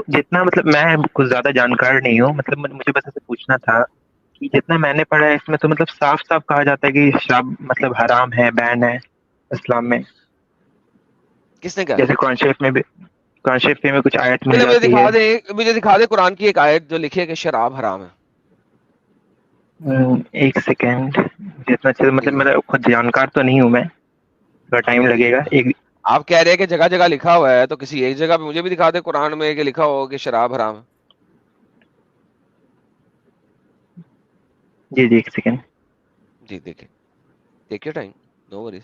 जितना मतलब मैं कुछ ज्यादा जानकार नहीं हूँ, मतलब मुझे बस ऐसे पूछना था कि जितना मैंने पढ़ा है इसमें तो मतलब साफ साफ कहा जाता है कि शराब मतलब हराम है, बैन है इस्लाम में। किसने कहा? जैसे कुरान शरीफ में कुछ आयत मिल चलिए मुझे जाती है। दिखा दे, मुझे दिखा दे कुरान की एक आयत जो लिखी है कि शराब हराम है। एक सेकेंड। जितना चल मतलब ठीक है, मेरा खुद जानकार तो नहीं हूँ मैं, थोड़ा टाइम ठीक लगेगा है। एक। आप कह रहे हैं कि जगह जगह लिखा हुआ है, तो किसी एक जगह पे मुझे भी दिखा दे कुरान में कि लिखा हो कि शराब हराम है। जी जी, एक सेकेंड। जी देखिए, take your time, no worries.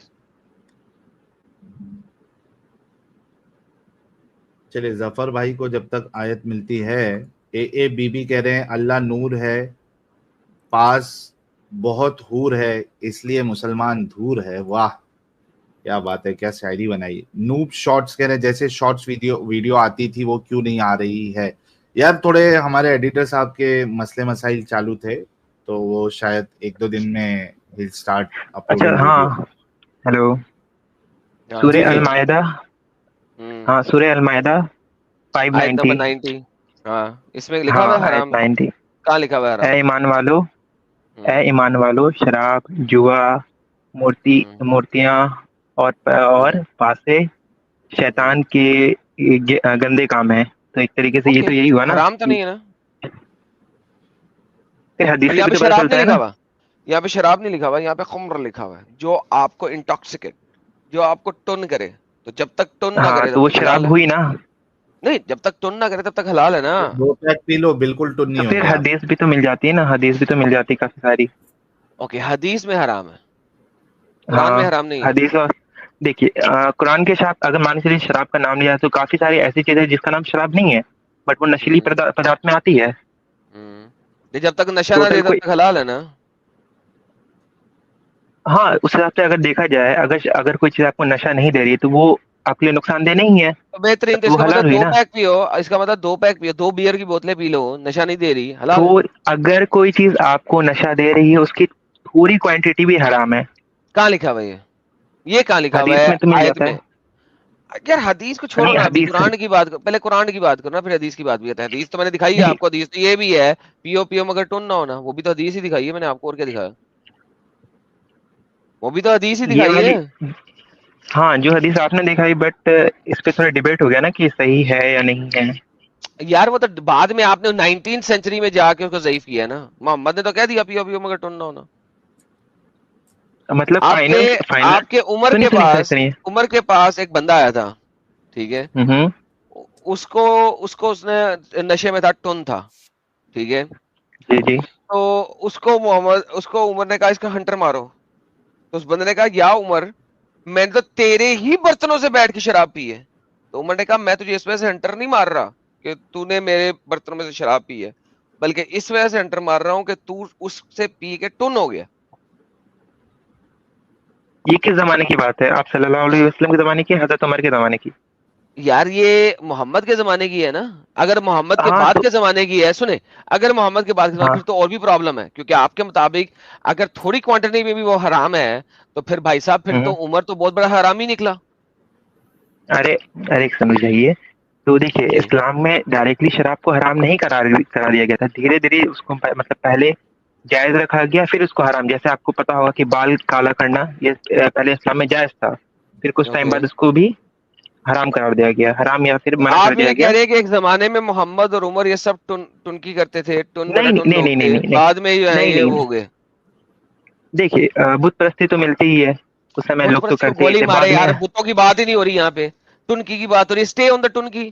चलिए, जफर भाई को जब तक आयत मिलती है। ए बीबी कह रहे हैं अल्लाह नूर है, पास बहुत हूर है, इसलिए मुसलमान दूर है। वाह, क्या बात है, क्या शायरी बनाई। नूब शॉर्ट्स कह रहे हैं जैसे शॉर्ट्स वीडियो वीडियो आती थी वो क्यों नहीं आ रही है। यार थोड़े हमारे एडिटर साहब के मसले मसाइल चालू थे, तो वो शायद एक दो दिन में विल स्टार्ट अच्छा अपलोडिंग वीडियो। हाँ, हेलो। हाँ सूर्य जी अल बोलिए। मायदा। हम्म। हाँ, सूर्य अल मायदा आयत नंबर 590। 90। हाँ, इसमें लिखा हुआ है हाँ, आयत हराम। 90। कहाँ लिखा हुआ है ए हराम? ईमान वालो, हम्म। ए ईमान वालो, शराब, जुआ, हम्म। मूर्तियां हम्म। और पासे हम्म। शैतान के गंदे काम है। तो एक तरीके से ये ओके, तो यही हुआ ना हराम तो कि नहीं है ना? फिर हदीस और से यहाँ भी पे तो पता शराब चलता नहीं है लिखा ना। हुआ, यहाँ पे शराब नहीं लिखा हुआ, यहाँ पे खुम्र लिखा हुआ है, जो आपको इंटॉक्सिकेट, जो आपको टुन करे। तो जब तक टुन ना हाँ, करे तो तब वो तक हलाल शराब है। हुई ना। नहीं, जब तक टुन ना करे तब तक हलाल है ना। दो पैक पी लो, बिल्कुल टुन तो नहीं फिर होगे आप। हदीस भी तो मिल जाती है ना, हदीस भी तो मिल जाती है काफी सारी। ओके, हदीस में हराम है, कुरान में हाँ, हराम नहीं है। हदीस और देखिए कुरान के साथ अगर मान के चलिए शराब का नाम लिया तो काफी सारी ऐसी चीजें हैं जिसका नाम शराब नहीं है, बट वो नशीली हम्म। पदार्थ में आती है। ये जब तक नशा ना टोटल दे तब कोई, तक हलाल है ना। हाँ उस हिसाब से अगर देखा जाए, अगर अगर कोई चीज आपको नशा नहीं दे रही है तो वो आपके लिए नुकसानदेह नहीं है, तो बेहतरीन, तब तो तो वो इसका हलाल मतलब हुई दो ना। पैक पियो, इसका मतलब दो पैक पियो, दो बियर की बोतलें पी लो, नशा नहीं दे रही, हलाल है। तो अगर कोई चीज आपको नशा दे रही है उसकी थोड़ी क्वांटिटी भी हराम है। कहाँ लिखा हुआ है ये कहाँ लिखा हुआ हदीस है में तो मिल आयत जाता में? है। यार हदीस को छोड़ो नहीं, ना, अभी हदीस। कुरान की बात पहले कुरान की बात करो ना, फिर हदीस की बात भी करते हैं। हदीस तो मैंने दिखाई है नहीं, आपको, हदीस तो ये भी है, पियो पियो मगर टुन ना होना, वो भी तो हदीस ही दिखाई है मैंने आपको, और क्या दिखाया? वो भी तो हदीस ही ये दिखाई है। वाली, हाँ जो हदीस आपने दिखाई, बट इस पे थोड़ा डिबेट हो गया ना कि सही है या नहीं है। यार वो तो बाद में आपने 19th सेंचुरी में जाके उसको ज़ईफ किया है ना। मोहम्मद ने तो कह दिया पियो पियो मगर टुन ना होना। मतलब आपके फाइनल फाइनल। आपके सुनिए सुनिए सुनिए सुनिए। उमर के पास एक बंदा आया था, ठीक है। हम्म। उसको उसको उसने नशे में था, टुन था, ठीक है। जी जी। तो उसको उमर ने कहा इसका हंटर मारो। तो उस बंदे ने कहा या उमर, मैंने तो तेरे ही बर्तनों से बैठ के शराब पी है। तो उमर ने कहा मैं तुझे इस वजह से हंटर नहीं मार रहा कि तूने मेरे बर्तनों में से शराब पी है, बल्कि इस वजह से हंटर मार रहा हूं कि तू उससे पी के टुन हो गया। ये किस जमाने की बात है? आप सल्लल्लाहु अलैहि वसल्लम के जमाने की, हजरत उमर के जमाने की? यार ये मोहम्मद के जमाने की है ना। अगर मोहम्मद के हाँ बाद तो, के जमाने की है, सुने, अगर मोहम्मद के बाद के जमाने, हाँ। फिर तो और भी प्रॉब्लम है, क्योंकि आपके मुताबिक अगर थोड़ी क्वांटिटी में भी वो हराम है, तो फिर भाई साहब फिर तो हम्म। उमर तो बहुत बड़ा हराम ही निकला। अरे, अरे समझाइए। तो देखिए जी। इस्लाम में डायरेक्टली शराब को हराम नहीं करा दिया गया था, धीरे धीरे उसको मतलब पहले जायज रखा गया फिर उसको हराम। जैसे आपको पता होगा कि बाल काला करना ये पहले इस्लाम में जायज था, फिर कुछ टाइम ओके। बाद उसको भी हराम करार दिया गया, हराम या फिर तो मना कर आप दिया ये कह गया। रहे हैं कि एक जमाने में मोहम्मद और उमर ये सब टुनकी करते थे, टुन बटा नहीं टुन नहीं लोग नहीं नहीं थे, नहीं नहीं बाद में जो है नहीं ये नहीं वो नहीं। हो गए। देखिए बुत परस्ती तो मिलती ही है, उस समय बुत लोग तो परस्ती को करते ही गोली थे मारे बाद में। यार, बुतों की बात ही नहीं हो रही यहाँ पे, टुनकी की बात हो रही है, स्टे ऑन द टुनकी।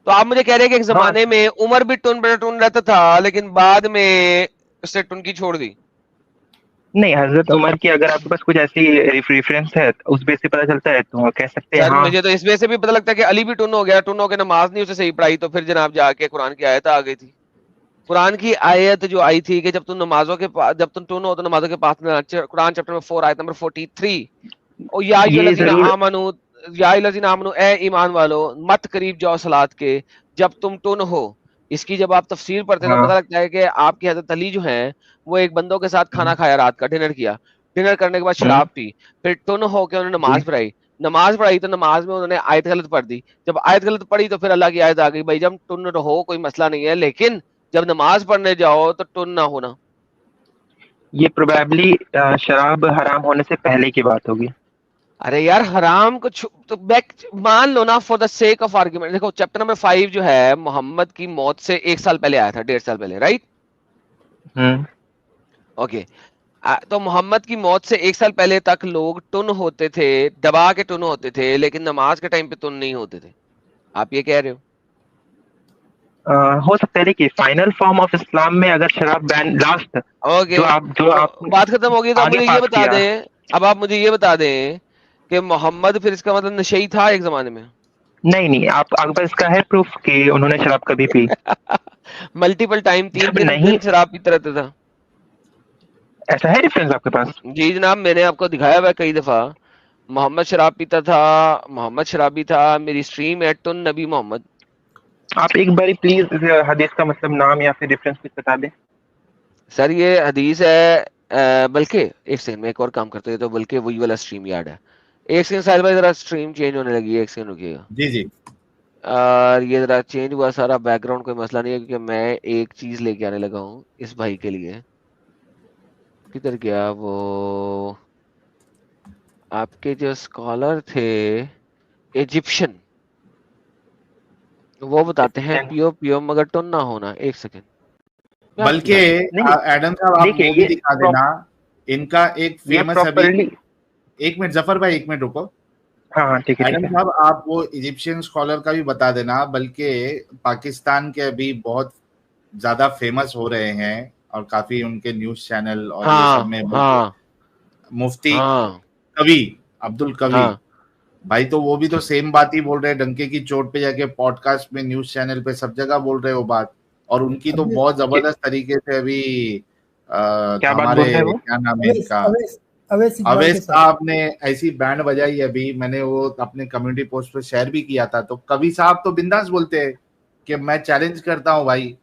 तो आप मुझे कह रहे हैं कि एक हाँ, जमाने में उमर भी टुन बटा टुन रहता था, लेकिन बाद में उससे टुनकी छोड़ दी। नहीं हजरत उमर की अगर आपके पास कुछ ऐसी रेफरेंस है तो उस बेस से पता चलता है तो कह सकते हैं सर हाँ। मुझे तो इस वजह से भी पता लगता है कि अली भी टुन हो गया, टुन होकर नमाज नहीं उसे सही पढ़ाई, तो फिर जनाब जाके कुरान की आयत आ गई थी। कुरान की आयत जो आई थी कि जब तुम नमाजों के पास, जब तुम टुन हो तो नमाजों के पास ना, कुरान चैप्टर में 4 आयत नंबर 43। ओ या ये अय्युहल्लज़ीना जरूर। आमनू, या अय्युहल्लज़ीना आमनू, ए ईमान वालो, मत करीब जाओ सलात के जब तुम टुन हो। इसकी जब आप तफसीर पढ़ते हैं तो हाँ। पता लगता है कि आपकी हजरत अली जो हैं, वो एक बंदों के साथ खाना हम्म। खाया, रात का डिनर किया, डिनर करने के बाद हम्म। शराब पी, फिर टुन हो के उन्होंने जी। नमाज पढ़ाई। नमाज पढ़ाई तो नमाज में उन्होंने आयत गलत पढ़ दी, जब आयत गलत पढ़ी तो फिर अल्लाह की आयत आ गई, भाई जब टुन रहो कोई मसला नहीं है, लेकिन जब नमाज पढ़ने जाओ तो टुन ना होना। ये प्रोबेबली शराब हराम होने से पहले की बात होगी। अरे यार हराम को तो बैक मान लो ना, for the sake of argument, देखो चैप्टर नंबर 5 जो है मोहम्मद की मौत से 1 साल पहले आया था, 1.5 साल पहले, राइट? ओके। तो मोहम्मद की मौत से 1 साल पहले तक लोग टुन होते थे, दबा के टुन होते थे, लेकिन नमाज के टाइम पे टुन नहीं होते थे, आप ये कह रहे हो? हो सकता है कि फाइनल फॉर्म ऑफ इस्लाम में अगर शराब बैन लास्ट ओके, जो आप बात खत्म होगी तो आप आगे मुझे ये पास बता किया। दें, अब आप मुझे ये बता दें कि मोहम्मद फिर इसका मतलब नशेई था एक जमाने में? नहीं, आप आपके पास इसका है प्रूफ कि उन्होंने शराब कभी पी? मल्टीपल टाइम, 3 जब दिन नहीं, शराब पीता रहता था। ऐसा है रेफरेंस आपके पास? जी जनाब, मैंने आपको दिखाया हुआ है कई दफा, मोहम्मद शराब पीता था, मोहम्मद शराबी था, मेरी स्ट्रीम है टुन नबी मोहम्मद। आप एक बारी प्लीज हदीस का मतलब नाम या फिर रेफरेंस कुछ बता दें। सर ये हदीस है, बल्कि एक सेकंड में एक और काम करते हैं, तो बल्कि वही वाला स्ट्रीम याद है। एक सेकंड साहिल भाई, जरा स्ट्रीम चेंज होने लगी है, एक सेकंड रुकिएगा। जी जी। और ये जरा चेंज हुआ सारा, बैकग्राउंड कोई मसला नहीं है, क्योंकि मैं एक चीज लेके आने लगा हूँ इस भाई के लिए। किधर गया वो आपके जो स्कॉलर थे इजिप्शियन, वो बताते हैं पियो पियो मगर टुन ना होना। एक सेकंड, बल्कि एडम साहब आप वो भी दिखा देना, इनका एक फेमस अभी, एक मिनट जफर भाई, एक मिनट रुको। हाँ ठीक है। एडम साहब आप वो इजिप्शियन स्कॉलर का भी बता देना, बल्कि पाकिस्तान के अभी बहुत ज्यादा फेमस हो रहे हैं और काफी उनके न्यूज चैनल और ये सब में, मुफ्ती कवि अब्दुल कवि भाई, तो वो भी तो सेम बात ही बोल रहे हैं, डंके की चोट पे जाके पॉडकास्ट में, न्यूज चैनल पे, सब जगह बोल रहे हो बात, और उनकी तो बहुत जबरदस्त तरीके से अभी क्या बात बोल हमारे रहे हैं वो? क्या नाम है इनका, अवैस साहब ने ऐसी बैंड बजाई अभी, मैंने वो अपने कम्युनिटी पोस्ट पे शेयर भी किया था। तो कवि साहब तो बिंदास बोलते हैं कि मैं चैलेंज करता हूँ भाई,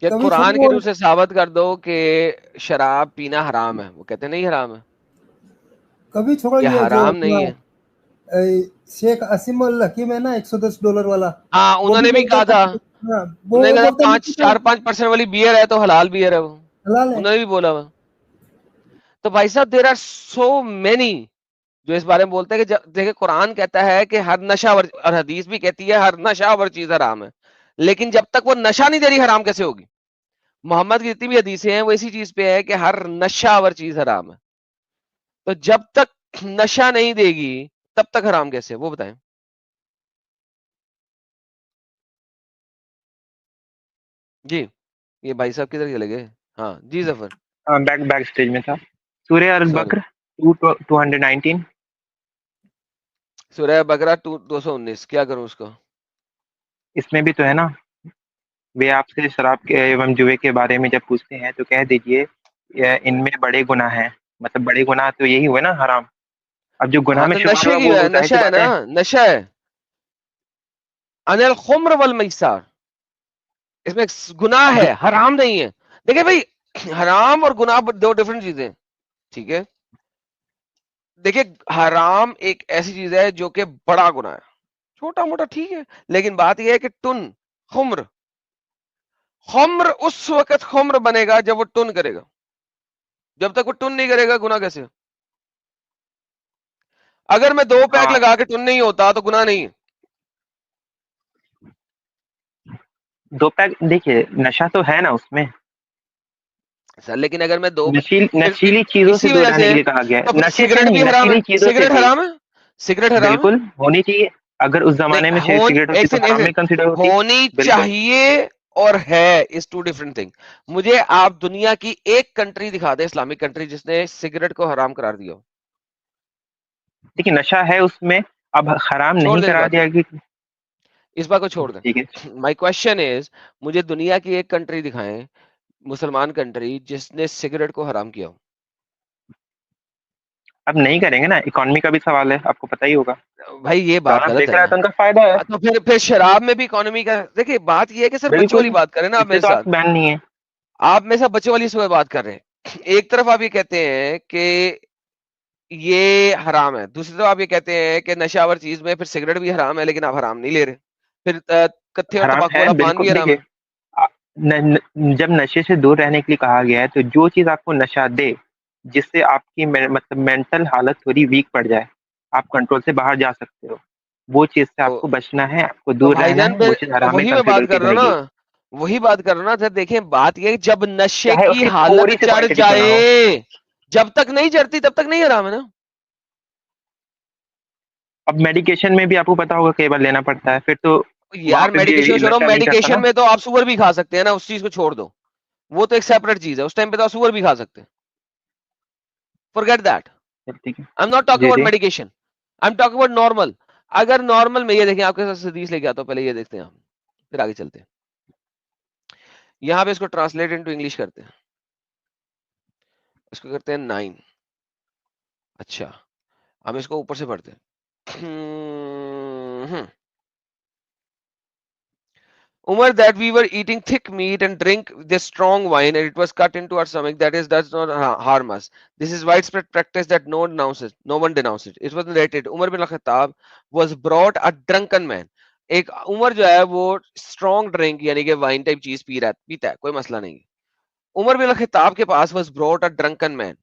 कुरान के रूप से साबित कर दो कि शराब पीना हराम है, वो कहते नहीं हराम है, कभी छोड़ो, ये हराम नहीं है। शेख असीम अल हकीम है ना, $110 वाला, हाँ उन्होंने भी कहा था, उन्होंने कहा 4-5% वाली बियर है तो हलाल बियर है, वो उन्होंने भी बोला हुआ। तो भाई साहब देयर आर सो मेनी जो इस बारे में बोलते हैं कि देखिए कुरान कहता है कि हर नशावर, और हदीस भी कहती है हर नशावर चीज हराम है, लेकिन जब तक वो नशा नहीं दे रही हराम कैसे होगी? मोहम्मद की जितनी भी हदीसें हैं वो इसी चीज पे है कि हर नशावर चीज हराम है, तो जब तक नशा नहीं देगी तब तक हराम कैसे, वो बताएं। जी ये भाई साहब किधर चले गए? हाँ जी जफर। हाँ बैक स्टेज में था। सूरह अल बकरा 219। सूरह बकरा 219, क्या करूं उसको? इसमें भी तो है ना, वे आपसे शराब के एवं जुए के बारे में जब पूछते हैं तो कह दीजिए इनमें बड़े गुनाह हैं, मतलब बड़े गुनाह तो यही हुए ना हराम। अब जो गुनाह में तो शुमार नशे हुआ की वो नशा है ना, नशा है। अनिल खुम्र वल मैसार, इसमें गुनाह है, हराम नहीं है। देखिए भाई, हराम और गुनाह दो डिफरेंट चीजें, ठीक है? देखिए हराम एक ऐसी चीज है जो कि बड़ा गुनाह है, छोटा मोटा ठीक है, लेकिन बात यह है कि टुन खुम्र, खुम्र उस वक्त खुम्र बनेगा जब वो टुन करेगा, जब तक वो टुन नहीं करेगा गुनाह कैसे? अगर मैं 2 पैक लगा के टुन नहीं होता तो गुनाह नहीं है। 2 पैक, देखिए नशा तो है ना उसमें सर, लेकिन अगर मैं 2 नशीली चीजों से दूर रहने के लिए कहा गया है, नशे से सिगरेट नहीं, भी हराम है, नशीली चीजों से सिगरेट भी। हराम है, सिगरेट हराम है, बिल्कुल होनी चाहिए, अगर उस जमाने में सिगरेट होती तो हराम में कंसीडर होती। होनी चाहिए और है, इज 2 डिफरेंट थिंग। मुझे आप दुनिया की एक कंट्री दिखा दे, इस्लामिक कंट्री, जिसने सिगरेट को हराम करार दिया। देखिए नशा है उसमें, अब हराम नहीं करा दिया कि इस बात को छोड़ दें। ठीक है। माय क्वेश्चन इज, मुझे दुनिया की एक कंट्री दिखाएं, मुसलमान कंट्री, जिसने सिगरेट को हराम किया हो। अब नहीं करेंगे ना, इकोनॉमी का भी सवाल है, आपको पता ही होगा भाई ये बात गलत है, तो उनका फायदा है। तो फिर शराब में भी इकोनॉमी का, देखिए बात ये है कि सर बच्चों वाली बात करें ना आप मेरे साथ, बैन नहीं है, आप मेरे साथ बच्चों वाली सुबह बात कर रहे हैं। एक तरफ आप ये कहते हैं कि ये हराम है। दूसरी तरफ आप ये कहते हैं कि नशावर चीज में फिर सिगरेट भी हराम है, लेकिन आप हराम नहीं ले रहे। फिर कत्थे और हराम तंबाकू है वाला पान बिल्कुल। भी हराम देखिए, है। जब नशे से दूर रहने के लिए कहा गया है, तो जो चीज आपको नशा दे, जिससे आपकी मतलब मेंटल हालत थोड़ी वीक पड़ जाए, आप कंट्रोल से बाहर जा सकते हो, वो चीज से तो आपको बचना है, आपको तो दूर रहना भाईजान है, वो फिर चीज हराम में वही मैं बात कंसिडर की कर रहा हूँ जाएगी। ना, वही बात कर रहा हूँ ना सर। देखें, बात ये है कि जब नशे चाहे की उसकी हालत थोड़ी सी चढ़ क्वांटिटी क्यों ना हो। जाए, जब तक नहीं चढ़ती तब तक नहीं हराम है ना। अब मेडिकेशन में भी आपको पता होगा कई बार लेना पड़ता है, फिर तो वहां यार पे मेडिकेशन भी छोड़ो, नशा नहीं करता मेडिकेशन ना। में तो आप सुअर भी खा सकते हैं ना, उस चीज को छोड़ दो, वो तो एक सेपरेट चीज है। उस टाइम पे तो आप सुअर भी खा सकते हैं, फॉरगेट दैट। चल, ठीक है। आई एम नॉट टॉकिंग जी अबाउट जी। Medication, I am talking about normal. अगर नॉर्मल में, ये देखें, आपके साथ हदीस लेके आता हूं, पहले ये देखते हैं हम, फिर आगे चलते हैं। यहां पे इसको ट्रांसलेट इनटू इंग्लिश करते हैं, इसको करते हैं 9। अच्छा, हम इसको ऊपर से पढ़ते हैं। Umar, that we were eating thick meat and drink this strong wine, and it was cut into our stomach. That is, does not harm us. This is widespread practice that no one denounces. No one denounces. It was narrated. Umar bin al-Khattab was brought a drunken man. एक उमर जो है वो strong drink यानी कि wine type चीज पीता है, कोई मसला नहीं है। उमर बिन खिताब के पास was brought a drunken man.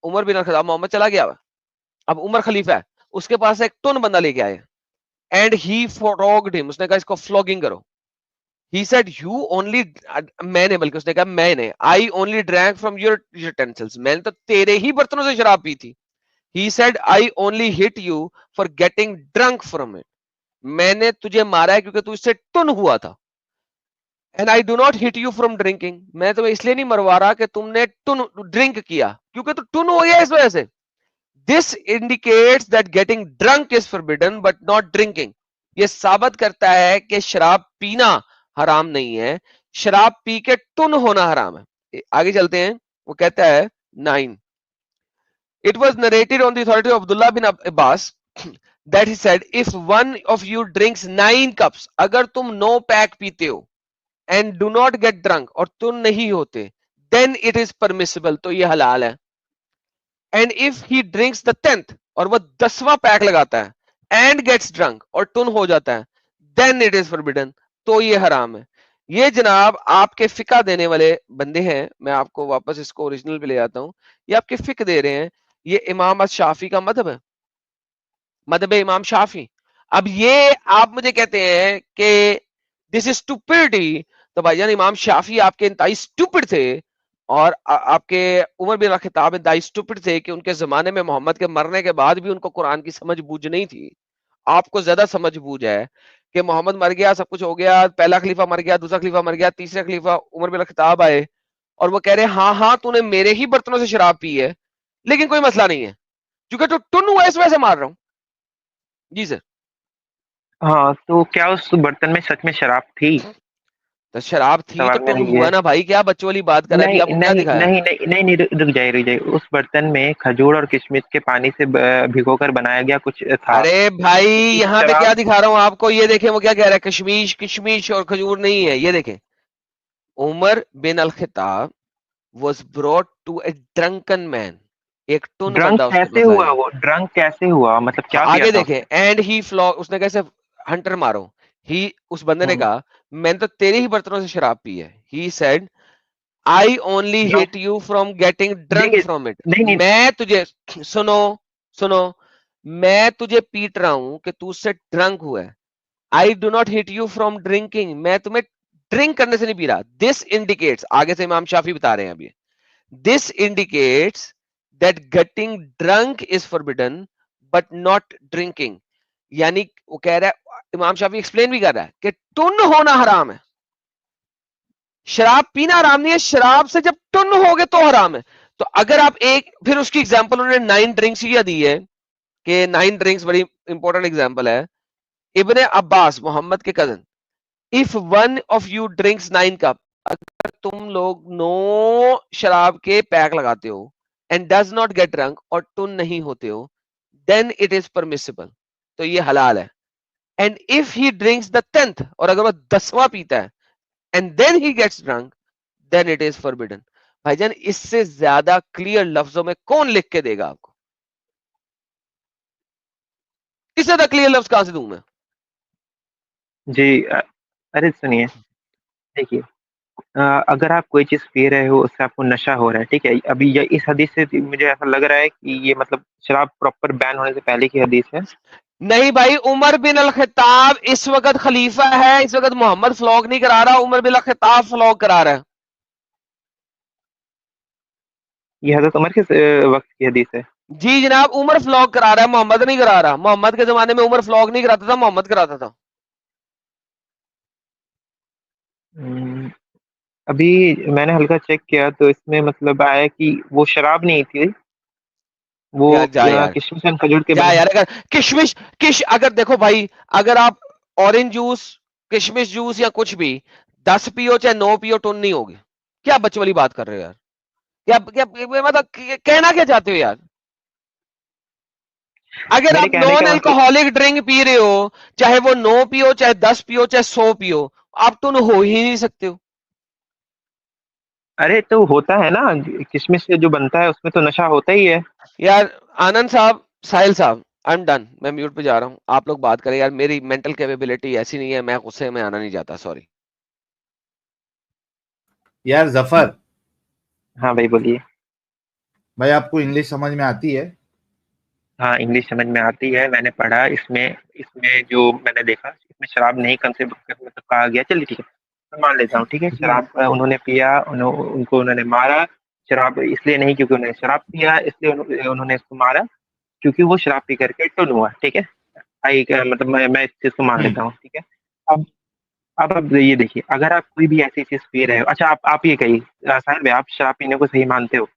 Umar बिन खिताब, मोहम्मद चला गया, अब उमर खलीफा है, उसके पास एक टुन बंदा लेके आए, एंड ही फ्रॉग्ड हिम, उसने कहा इसको फ्लॉगिंग करो। He said, you only, मैंने, बल्कि उसने कहा मैंने, I only drank from your utensils, मैंने तो तेरे ही बर्तनों से शराब पी थी। He said, I only hit you for getting drunk from it, मैंने तुझे मारा है क्योंकि तू इससे टुन हुआ था। And I do not hit you from drinking, मैं तुम्हें इसलिए नहीं मरवा रहा कि तुमने टुन ड्रिंक किया, क्योंकि तू टुन हो गया इस वजह से। This indicates that getting drunk is forbidden but not drinking. ये साबित करता है कि शराब पीना हराम नहीं है, शराब पी के टुन होना हराम है। आगे चलते हैं, वो कहता है 9। It was narrated on the authority of Abdullah bin Abbas that he said, if one of you drinks 9 cups, अगर तुम 9 पैक पीते हो, and do not get drunk, और तुम नहीं होते, then it is permissible, तो ये हलाल है। And if he drinks the 10th, और वो 10वां पैक लगाता है, एंड गेट्स ड्रंक, और टुन हो जाता है, देन इट इज फॉरबिडन, तो ये हराम है। ये जनाब आपके फिका देने वाले बंदे हैं, मैं आपको वापस इसको ओरिजिनल पे ले जाता हूं, ये आपके फिक दे रहे हैं, ये इमाम शाफी का मदहब है, मदहब इमाम शाफी। अब ये आप मुझे कहते हैं कि दिस इज स्टूपिडिटी, तो भाईजान इमाम शाफी आपके इंतहाई स्टूपिड थे, और आपके उमर बिन खिताब इंतहाई स्टूपिड थे कि उनके जमाने में मोहम्मद के मरने के बाद भी उनको कुरान की समझ बूझ नहीं थी। आपको ज्यादा समझ बूझ है कि मोहम्मद मर गया, सब कुछ हो गया, पहला खलीफा मर गया, दूसरा खलीफा मर गया, तीसरा खलीफा उमर बिन खिताब आए, और वो कह रहे हैं हाँ हाँ तूने मेरे ही बर्तनों से शराब पी है, लेकिन कोई मसला नहीं है, क्योंकि तू टुन हुआ इस वजह से मार रहा हूं। जी सर। हाँ, तो क्या उस बर्तन में सच में शराब थी? तो शराब थी तो सवाल टुन मेरा ये हुआ है। ना भाई, क्या बच्चों वाली बात कर रहा है, अभी नहीं आपको क्या नहीं दिखाया? नहीं नहीं नहीं नहीं, रुक जाइए रुक जाइए, उस बर्तन में खजूर और किशमिश के पानी से भिगोकर बनाया गया कुछ था। अरे भाई इस यहाँ पे क्या शराब। दिखा रहा हूं आपको, ये देखें वो क्या कह रहा है, कशमीश किशमिश और खजूर नहीं है, ये देखें, उमर बिन अल खिताब was brought to a drunken man, एक टुन ड्रंक बंदा उसके कैसे पास हुआ? आया। वो ड्रंक कैसे हुआ, मतलब क्या पिया आगे था देखें, उसने? एंड ही फ्लॉ, उसने कैसे हंटर मारो, ही, उस बंदे ने हम्म, कहा मैंने तो तेरे ही बर्तनों से शराब पी है। ही सेड, आई ओनली जो hit you from getting drunk देखिए, फ्रॉम इट, नहीं नहीं, मैं तुझे, सुनो सुनो, मैं तुझे पीट रहा हूं कि तू उससे ड्रंक हुआ है। I do not hit you from drinking, मैं तुम्हें ड्रिंक करने से नहीं पी रहा। दिस इंडिकेट्स, आगे से इमाम शाफी बता रहे हैं अभी, this indicates that getting drunk is forbidden but not drinking, यानी वो कह रहा है, इमाम शाफी एक्सप्लेन भी कर रहा है कि टुन होना हराम है, शराब पीना हराम नहीं है, शराब से जब टुन हो गए तो हराम है। तो अगर आप एक, फिर उसकी एग्जांपल उन्होंने 9 ड्रिंक्स की दी है, कि 9 ड्रिंक्स बड़ी इंपॉर्टेंट एग्जांपल है। इब्ने अब्बास, मोहम्मद के cousin, if one of you drinks 9 cup, अगर तुम लोग 9 शराब के पैक लगाते हो, and does not get drunk, और टुन नहीं होते हो, देन इट इज परमिसिबल, तो ये हलाल है। And if he drinks the 10th, और अगर वो 10वां पीता है, and then he gets drunk, then it is forbidden. भाईजान इससे ज्यादा क्लियर लफ्जों में कौन लिख के देगा आपको? इससे ज्यादा क्लियर लफ्ज कहां से दूं मैं? जी अरे सुनिए, देखिए, अगर आप कोई चीज पी रहे हो उससे आपको नशा हो रहा है, ठीक है, अभी ये इस हदीस से मुझे ऐसा लग रहा है कि ये मतलब शराब प्रॉपर बैन होने से पहले की हदीस है। नहीं भाई, उमर बिन अल खत्ताब इस वक्त खलीफा है, इस वक्त मोहम्मद फ्लॉग नहीं करा रहा, उमर बिन अल खत्ताब फ्लॉग करा रहा है। ये हजरत उमर के वक्त की हदीस है। जी जनाब, उमर फ्लॉग करा रहा है, मोहम्मद नहीं करा रहा। मोहम्मद के जमाने में उमर फ्लॉग नहीं कराता था, मोहम्मद कराता था। हम्म, अभी मैंने हल्का चेक किया तो इसमें मतलब आया कि वो शराब नहीं थी, वो यार जा यार, किशमिश एंड खजूर के जा बने। यार। अगर अगर देखो भाई, अगर आप ऑरेंज जूस, किशमिश जूस या कुछ भी 10 पियो चाहे 9 पियो, टुन नहीं होगे। क्या बच्चे वाली बात कर रहे हो यार? क्या क्या मतलब कहना क्या चाहते हो यार? अगर मेरे आप कहने नॉन का मतलब, अल्कोहलिक ड्रिंक पी रहे हो, चाहे वो 9 पियो चाहे 10 पियो चाहे 100 पियो, आप टुन हो ही नहीं सकते हो। अरे तो होता है ना, किशमिश से जो बनता है उसमें तो नशा होता ही है। यार आनंद साहब, साहिल साहब, आई एम डन, मैं म्यूट पे जा रहा हूँ, आप लोग बात करें यार। मेरी मेंटल कैपेबिलिटी ऐसी नहीं है, मैं गुस्से में आना नहीं चाहता, सॉरी। यार जफर हाँ भाई बोलिए। भाई, आपको इंग्लिश समझ में आती है? हाँ इंग्लिश समझ में आती है, मैंने पढ़ा इसमें। इसमें जो मैंने देखा इसमें शराब नहीं कंसेप्ट मतलब कहा गया, चलिए ठीक है, मैं मान लेता हूँ, ठीक है, जी। शराब उन्होंने पिया, उनको उन्होंने मारा। शराब इसलिए नहीं क्योंकि उन्होंने शराब पिया, इसलिए उन्होंने इसको मारा क्योंकि वो शराब पी करके टुन हुआ, ठीक है। मतलब मैं इस चीज को मान हम्म। लेता हूँ, ठीक है। अब अब ये देखिए, अगर आप कोई भी ऐसी चीज पी रहे हो, अच्छा आप ये कहिए, साहिल भाई, आप शराब पीने को सही मानते हो?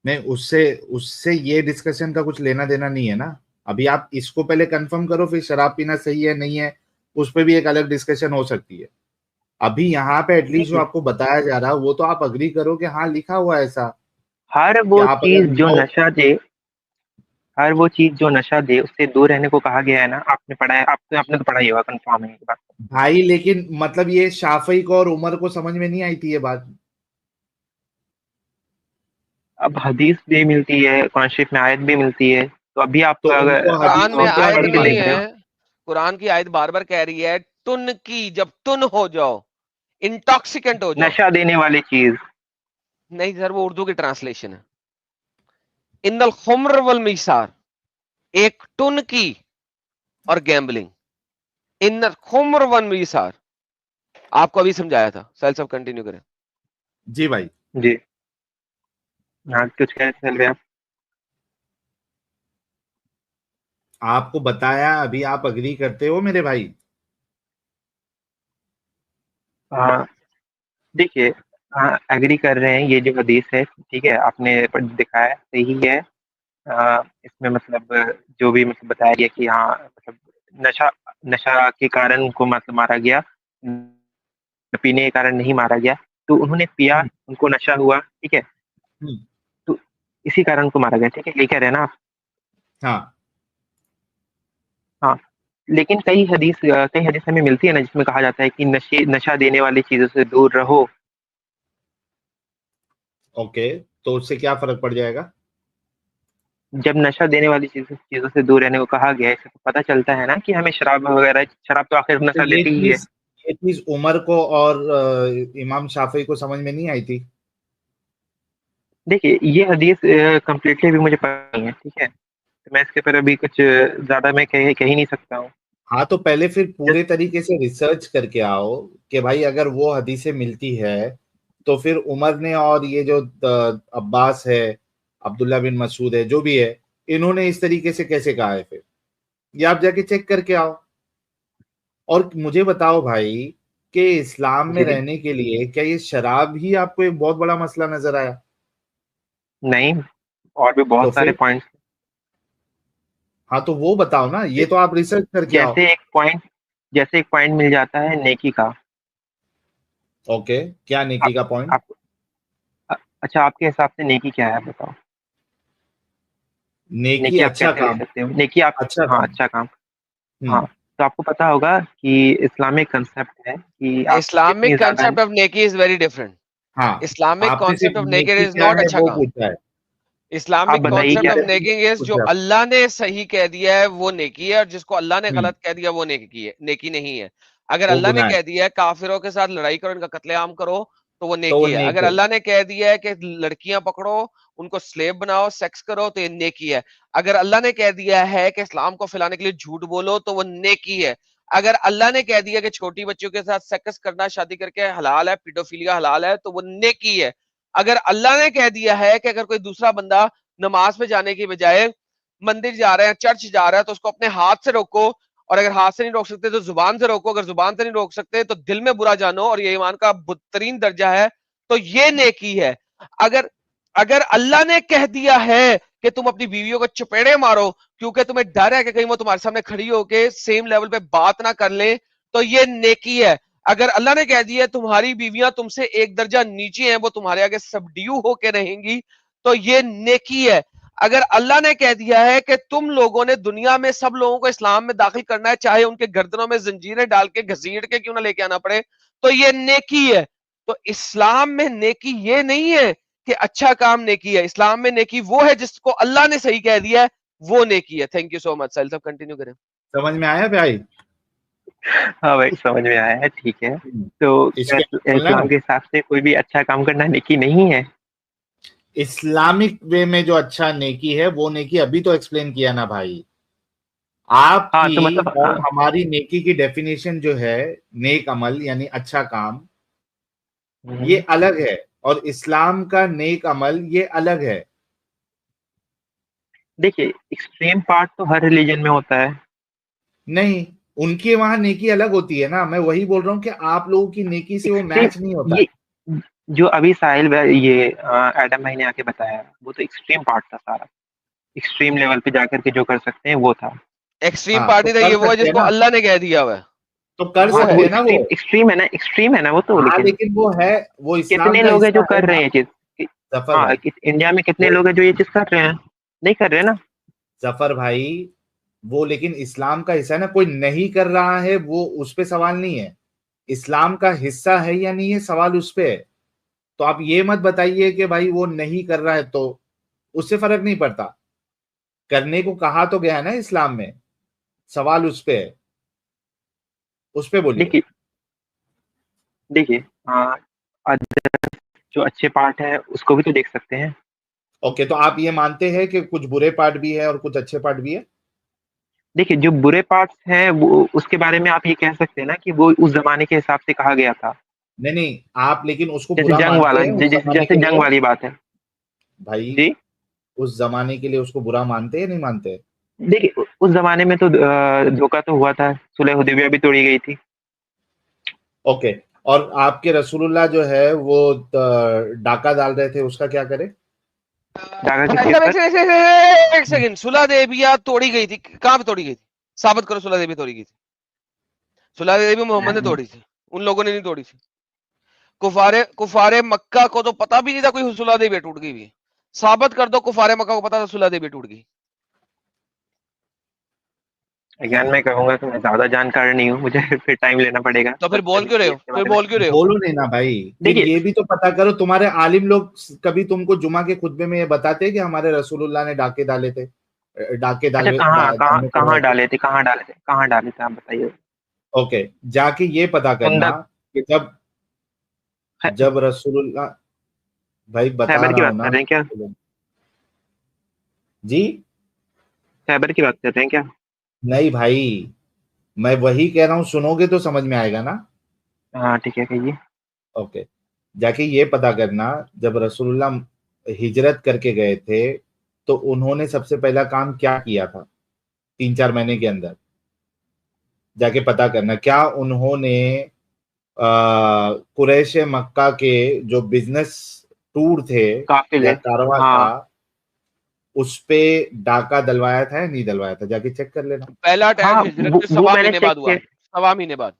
नहीं, उससे उससे ये डिस्कशन का कुछ लेना देना नहीं है ना। अभी आप इसको पहले कंफर्म करो, फिर शराब पीना सही है नहीं है उस पर भी एक अलग डिस्कशन हो सकती है। अभी यहाँ पे एटलीस्ट जो देखिए, आपको बताया जा रहा है वो तो आप अग्री करो कि हाँ लिखा हुआ है ऐसा, हर कि वो आप अगर चीज जो नो। नशा दे, हर वो चीज जो नशा दे उससे दूर रहने को कहा गया है ना, आपने पढ़ा है, आपने तो पढ़ा ही होगा, कंफर्म है ये बात। भाई लेकिन मतलब ये शाफई को और उमर को समझ में नहीं आई थी ये बात। अब हदीस भी मिलती है, कुरान शरीफ में आयत भी मिलती है, तो अभी आप तो अगर उनको आप हदीस कुरान में नोट से आयत पढ़ के नहीं पढ़नी देख रहे है, हो। कुरान की आयत बार बार कह रही है टुन की, जब टुन हो जाओ, इंटॉक्सिकेंट हो जाओ। नशा देने वाली चीज। नहीं सर, वो उर्दू की ट्रांसलेशन है। इन्नल खुम्र वल मीसार, एक टुन की और गैम्बलिंग। इन्नल खुम्र वन मीसार, आपको अभी समझाया था। साहिल साहब कंटिन्यू करें। जी भाई। जी हाँ, कुछ कह चल रहे आप। आपको बताया, अभी आप अग्री करते हो मेरे भाई? हाँ देखिए, हाँ एग्री कर रहे हैं, ये जो हदीस है ठीक है, आपने दिखाया सही है। इसमें मतलब जो भी मतलब बताया गया कि हाँ मतलब नशा नशा के कारण उनको मतलब मारा गया, पीने के कारण नहीं मारा गया। तो उन्होंने पिया, हम्म। उनको नशा हुआ, ठीक है, हम्म। तो इसी कारण उनको मारा गया, ठीक है, ये कह रहे हैं ना आप? हाँ। हाँ, लेकिन कई हदीस हमें मिलती है ना जिसमें कहा जाता है कि नशा देने वाली चीजों से दूर रहो। ओके, तो उससे क्या फर्क पड़ जाएगा? जब नशा देने वाली चीजों से दूर रहने को कहा गया है, इससे तो पता चलता है ना कि हमें शराब वगैरह, शराब तो आखिर तो नशा देती ही है। ये चीज उमर को और इमाम शाफी को समझ में नहीं आई थी? देखिए ये हदीस कम्प्लीटली भी मुझे पता नहीं है, ठीक है, तो मैं इसके ऊपर अभी कुछ ज्यादा मैं कह ही नहीं सकता हूँ। हाँ, तो पहले फिर जस्ट पूरे तरीके से रिसर्च करके आओ कि भाई अगर वो हदीसें मिलती है तो फिर उमर ने और ये जो अब्बास है, अब्दुल्ला बिन मसूद है, जो भी है, इन्होंने इस तरीके से कैसे कहा है फिर? ये आप जाके चेक करके आओ। और मुझे बताओ भाई कि इस्लाम में जी जी, रहने के लिए क्या ये शराब ही आपको एक बहुत बड़ा मसला नजर आया? नहीं, और भी तो बहुत सारे फिर पॉइंट्स। हाँ, तो वो बताओ ना, ये तो आप रिसर्च करके आओ। जैसे एक पॉइंट जैसे एक पॉइंट मिल जाता है नेकी का। ओके, क्या नेकी आप का पॉइंट? आप अच्छा, आपके हिसाब से नेकी क्या है, आप बताओ। नेकी नेकी आप अच्छा कैसे ले काम। सकते हो, नेकी आप, अच्छा हाँ काम। अच्छा काम। हाँ, हम्म। तो आपको पता होगा कि इस्लामिक कंसेप्ट है कि आप जितनी इस्लामिक ज्यादा, कंसेप्ट ऑफ नेकी इज वेरी डिफरेंट। हाँ, इस्लामिक आपसे कॉन्सेप्ट सिर्फ ऑफ नेकी नेकी इज क्या नॉट है अच्छा वो काम। पूछा है। इस्लामिक बताइए कॉन्सेप्ट क्या ऑफ नेकी इज जो अच्छा। अल्लाह ने सही कह दिया है वो नेकी है, और जिसको अल्लाह ने हम्म, गलत कह दिया वो नेकी है, नेकी नहीं है। अगर वो अल्लाह ने गुनाह है, कह दिया है काफिरों के साथ लड़ाई करो, इनका कत्लेआम करो, तो वो तो वो नेकी है। नेक अगर है। अल्लाह ने कह दिया है कि लड़कियां पकड़ो, उनको स्लेव बनाओ, सेक्स करो, तो ये नेकी है। अगर अल्लाह ने कह दिया है कि इस्लाम को फैलाने के लिए झूठ बोलो, तो वो नेकी है। अगर अल्लाह ने कह दिया कि छोटी बच्चियों के साथ सेक्स करना शादी करके हलाल है, पीडोफिलिया हलाल है, तो वो नेकी है। अगर अल्लाह ने कह दिया है कि अगर कोई दूसरा बंदा नमाज पे जाने की बजाय मंदिर जा रहे हैं, चर्च जा रहा है, तो उसको अपने हाथ से रोको, और अगर हाथ से नहीं रोक सकते तो जुबान से रोको, अगर जुबान से नहीं रोक सकते तो दिल में बुरा जानो, और ये ईमान का बदतरीन दर्जा है, तो ये नेकी है। अगर अगर अल्लाह ने कह दिया है कि तुम अपनी बीवियों को चपेड़े मारो क्योंकि तुम्हें डर है कि कहीं वो तुम्हारे सामने खड़ी होके सेम लेवल पे बात ना कर ले, तो ये नेकी है। अगर अल्लाह ने कह दिया तुम्हारी बीवियां तुमसे एक दर्जा नीचे हैं, वो तुम्हारे आगे सबड्यू होके रहेंगी, तो ये नेकी है। अगर अल्लाह ने कह दिया है कि तुम लोगों ने दुनिया में सब लोगों को इस्लाम में दाखिल करना है, चाहे उनके गर्दनों में जंजीरें डाल के घसीट के क्यों ना लेके आना पड़े, तो ये नेकी है। तो इस्लाम में नेकी ये नहीं है कि अच्छा काम नेकी है, इस्लाम में नेकी वो है जिसको अल्लाह ने सही कह दिया है, वो नेकी है। Thank you so much. Sahil Sahab continue करें। समझ में आया भाई? हाँ भाई, समझ में आया है, ठीक है। तो क्या इसके बोलना है इस्लाम ना, के हिसाब से कोई भी अच्छा काम करना नेकी नहीं है? इस्लामिक वे में जो अच्छा नेकी है वो नेकी अभी तो एक्सप्लेन किया ना भाई। हाँ तो आपकी मतलब और हमारी नेकी की डेफिनेशन जो है, नेक अमल यानी अच्छा काम, ये अलग है, और इस्लाम का नेक अमल ये अलग है। देखिए, एक्सट्रीम पार्ट तो हर रिलीजन में होता है। नहीं, उनके वहां नेकी अलग होती है ना, मैं वही बोल रहा हूँ कि आप लोगों की नेकी से वो एक्सट्रीम, मैच नहीं होता। ये जो अभी साहिल भाई, ये एडम भाई ने आके बताया, वो तो एक्सट्रीम पार्ट था सारा। एक्सट्रीम लेवल पे जाकर के जो कर सकते हैं वो था। एक्सट्रीम हाँ, तो पार्टी तो कर ये वो है सकते हैं जिसको ना, अल्लाह ने कह दिया हुआ है, तो कर वो हाँ तो है। वो सकते हैं ना वो। एक्सट्रीम एक्सट्रीम है ना, एक्सट्रीम है ना वो तो, हाँ, लेकिन लेकिन वो है, वो इस्लाम कितने का लोग हैं जो हिस्सा है कर ना। रहे हैं ये चीज? जफर हाँ, भाई, इंडिया में कितने वो लोग हैं जो ये चीज कर रहे हैं? नहीं कर रहे ना। जफर भाई, वो लेकिन इस्लाम का हिस्सा है ना, कोई नहीं कर रहा है वो उस पे सवाल नहीं है। इस्लाम का हिस्सा है या नहीं है, सवाल उस पे है। तो आप ये मत बताइए कि भाई वो नहीं कर रहा है, तो उससे फर्क नहीं पड़ता। करने को कहा तो गया है ना इस्लाम में, सवाल उस पे है, उस पे बोलिए। देखिए, देखिए, हाँ, जो अच्छे पार्ट है उसको भी तो देख सकते हैं। ओके, तो आप ये मानते हैं कि कुछ बुरे पार्ट भी है और कुछ अच्छे पार्ट भी है? देखिए, जो बुरे पार्ट्स हैं वो उसके बारे में आप ये कह सकते हैं ना कि वो उस जमाने के हिसाब से कहा गया था। नहीं नहीं, आप लेकिन उसको जैसे बुरा जंग मानते वाला, हैं उस जमाने जैसे के जंग लिए? वाली बात है। भाई, जी, उस जमाने के लिए उसको बुरा मानते हैं या नहीं मानते? देखिए, उस जमाने में तो धोखा तो हुआ था, सुलह हुदैबिया भी तोड़ी गई थी। ओके, और आपके रसूलुल्लाह जो है वो डाका डाल रहे थे, उसका क्या करे? डाका किस भाई चीज साहब पर? एक सेकंड, सुलह देविया तोड़ी गई थी, कहां पे तोड़ी गई थी? साबित करो सुलह देवी तोड़ी गई थी। सुलह देवी मोहम्मद ने तोड़ी थी, उन लोगों ने नहीं तोड़ी थी। कुफारे कुफारे मक्का को तो पता भी नहीं था कोई सुलह देवी टूट गई भी। साबित कर दो कुफारे मक्का को पता था सुलह देवी टूट गई। ज्ञान मैं कहूंगा कि मैं ज्यादा जानकार नहीं हूँ, मुझे फिर टाइम लेना पड़ेगा तो फिर बट बोल क्यों रहे हो, इसके फिर बारे में। बोल क्यों रहे हो? बोलो नहीं ना भाई, फिर देखिए, ये भी तो पता करो, तुम्हारे आलिम लोग कभी तुमको जुमा के खुतबे में ये बताते हैं कि हमारे रसूलुल्लाह ने डाके डाले थे, डाके अच्छा, डालने कहाँ करवाए थे? डाले थे, कहाँ डाले थे आप बताइए। ओके, जाके ये पता करना कुंदक, कि जब जब रसूलुल्लाह, भाई बता खैबर रहा की हूं बात ना। कर रहे हैं क्या? जी, खैबर की बात कर रहे हैं क्या? नहीं भाई, मैं वही कह रहा हूं, सुनोगे तो समझ में आएगा ना। हाँ ठीक है, कहिए। ओके, जाके ये पता करना, जब रसूलुल्लाह हिजरत करके गए थे तो उन्होंने सबसे पहला काम क्या किया था 3-4 महीने के अंदर, जाके पता करना। क्या उन्होंने कुरैश मक्का के जो बिजनेस टूर थे या काफिले, कारवां था, हाँ। उस पे डाका डलवाया था या नहीं डलवाया था, जाके चेक कर लेना। पहला अटैक हाँ, हिजरत के वो सवा मैंने महीने चेक बाद किया। हुआ, सवा महीने बाद।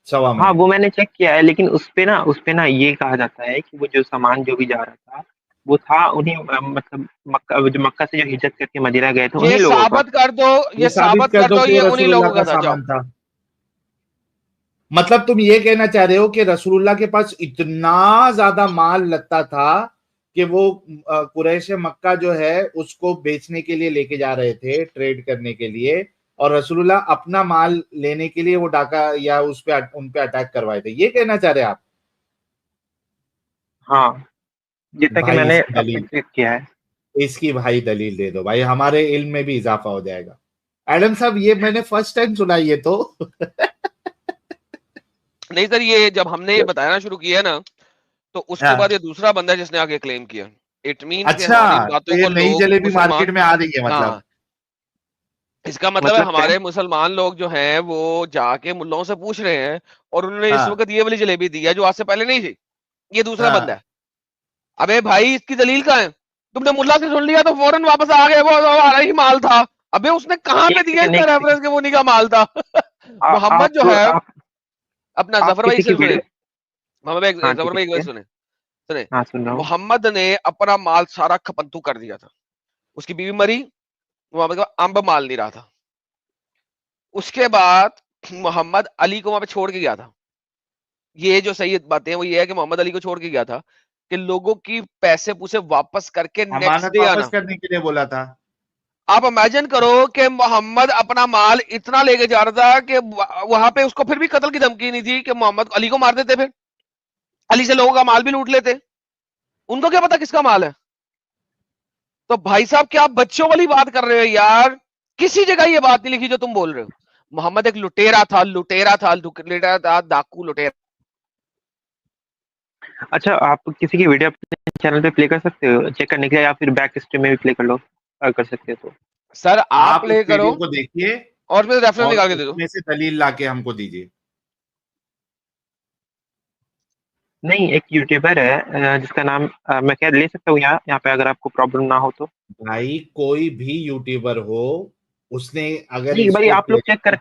सवा हाँ, महीने वो मैंने चेक किया है, लेकिन उस पे ना ये कहा जाता है कि वो जो सामान जो भी जा रहा था वो था उन्हीं मतलब मक्का से जो हिजरत करके मदीना गए थे ये उन्हीं लोगों का। साबित कर दो, ये ये साबित साबित कर कर दो दो कि ये वो उन्हीं रसूलुल्लाह लोगों का का था, जाओ। सामान था। मतलब तुम ये कहना चाह रहे हो कि रसूलुल्लाह के पास इतना ज्यादा माल लगता था कि वो कुरैश मक्का जो है उसको बेचने के लिए लेके जा रहे थे, ट्रेड करने के लिए, और रसूलुल्लाह अपना माल लेने के लिए वो डाका या उस पे उन पे अटैक करवाए थे, ये कहना चाह रहे हैं आप? हाँ, जितना कि भाई मैंने इसकी अब दलील, तक चेक किया है। इसकी भाई दलील दे दो भाई, हमारे इल्म में भी इजाफा हो जाएगा। एडम साहब ये मैंने फर्स्ट टाइम सुना ये तो। नहीं सर, ये जब हमने ये बताना शुरू किया ना, तो उसके बाद हाँ, ये दूसरा बंदा है जिसने आगे क्लेम किया। इट मीन्स कि हमारी इन अच्छा, तो बातों ये को नई लोग जलेबी मार्केट मुसलमान, में आ रही है मतलब। हाँ, इसका मतलब है मतलब क्या? हमारे मुसलमान लोग जो हैं वो जाके मुल्लों से पूछ रहे हैं, और उन्होंने इस हाँ वक्त ये वाली जलेबी दी है जो आज से पहले नहीं थी। ये दूसरा बंदा हाँ, है। अबे भाई, इसकी दलील कहाँ है? तुमने मुल्ला से सुन लिया तो फौरन वापस आ गए, वो हमारा ही माल था। अबे उसने कहाँ पे एक दिया सेकंड, इसका एक सेकंड। रेफरेंस के वो नहीं का माल था? मोहम्मद जो है, आप अपना आप जफर भाई किसी की से सुने, वीडियो। मोहम्मद भाई, हाँ, जफर ठीक है, भाई एक ठीक बार है। सुने, सुने। हाँ, सुन रहा हूँ। मोहम्मद ने अपना माल सारा खपंतू कर दिया था। उसकी बीवी मरी, मोहम्मद का अंब माल नहीं रहा था। उसके बाद मोहम्मद अली को वहां पे छोड़ के गया था। ये जो सही बातें हैं वो ये है कि मोहम्मद अली को छोड़ के गया था कि लोगों की पैसे पूसे वापस करके नेक्स्ट अमानत डे वापस आना। करने के लिए बोला था। आप इमेजिन करो कि मोहम्मद अपना माल इतना लेके जा रहा था कि वहां पे उसको फिर भी कत्ल की धमकी नहीं थी कि मोहम्मद अली को मार देते, फिर अली से लोगों का माल भी लूट लेते। उनको क्या पता किसका माल है? तो भाई साहब, क्या आप बच्चों वाली बात कर रहे हो यार? किसी जगह ये बात नहीं लिखी जो तुम बोल रहे हो। मोहम्मद एक लुटेरा था, लुटेरा था, लुटेरा था, डाकू लुटेरा। अच्छा, आप किसी की वीडियो अपने चैनल पे प्ले कर सकते हो चेक करने के लिए, या फिर बैक स्ट्रीम में भी प्ले कर लो अगर कर सकते हो तो। सर आप आप उस प्ले करो वीडियो को देखिए और मुझे रेफरेंस और निकाल के दे दो। उसमें से दलील लाके हमको दीजिए। नहीं, एक यूट्यूबर है जिसका नाम मैं क्या ले सकता हूँ यहाँ यहाँ पे अगर आपको प्रॉब्लम ना हो तो। भाई कोई भी यूट्यूबर हो, उसने अगर नहीं भाई, इसको आप लोग चेक कर,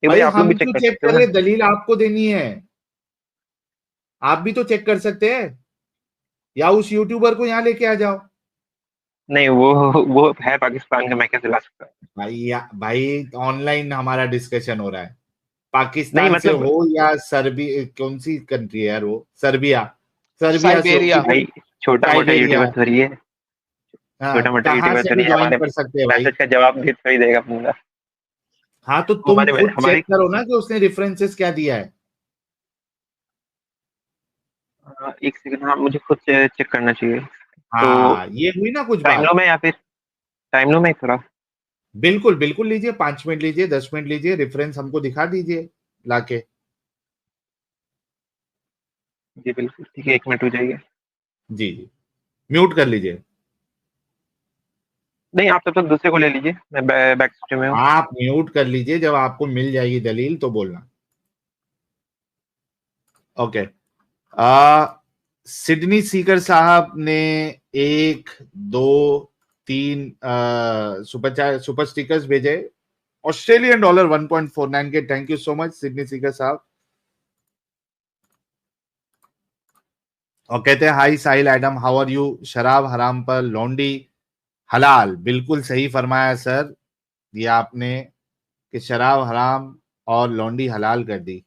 ये भाई भाई आप लोग हम भी चेक क्यों कर चेक सकते हो कर ना। रहे, दलील आपको देनी है, आप भी तो चेक कर सकते हैं, या उस यूट्यूबर को यहाँ लेके आ जाओ। नहीं, वो है पाकिस्तान का, मैं कैसे ला सकता हूँ। भाई ऑनलाइन हमारा डिस्कशन हो रहा है, नहीं पाकिस्तान से मतलब, हो या सर्बी, कौन सी कंट्री है यार वो, सर्बिया, सर्बिया से हो, साइबेरिया। किधर, भाई छोटा मोटा साइबेरिया, यूट्यूबर थोड़ी है। हाँ छोटा मोटा कहाँ यूट्यूबर से भी थोड़ी है, ज्वाइन हमारे कर सकते हैं भाई। मैसेज का जवाब दे थोड़ी देगा बंदा। हाँ तो वो तुम हमारे खुद चेक हमारे करो ना कि उसने रेफरेंसेस क्या दिया है। एक सेकंड, हाँ मुझे खुद चेक करना चाहिए तो। हाँ ये हुई ना कुछ टाइम लो बात। में, या फिर टाइम लो में थोड़ा। बिल्कुल बिल्कुल लीजिए, 5 मिनट लीजिए, 10 मिनट लीजिए, रेफरेंस हमको दिखा दीजिए लाके। जी बिल्कुल, ठीक है, 1 मिनट हो जाएगी। जी जी, म्यूट कर लीजिए। नहीं, आप तब तक दूसरे को ले लीजिए, मैं बैक स्ट्रीम में हूँ। आप म्यूट कर लीजिए, जब आपको मिल जाएगी दलील तो बोलना। ओके। आ सिडनी सीकर साहब ने 1 2 3 सुपर स्टिकर्स भेजे, ऑस्ट्रेलियन डॉलर 1.49 के। Thank you so much Sydney Seeker साहब। और कहते हैं hi Sahil Adam, how are you? शराब हराम पर लौंडी हलाल, बिल्कुल सही फरमाया सर, ये आपने कि शराब हराम और लौंडी हलाल कर दी।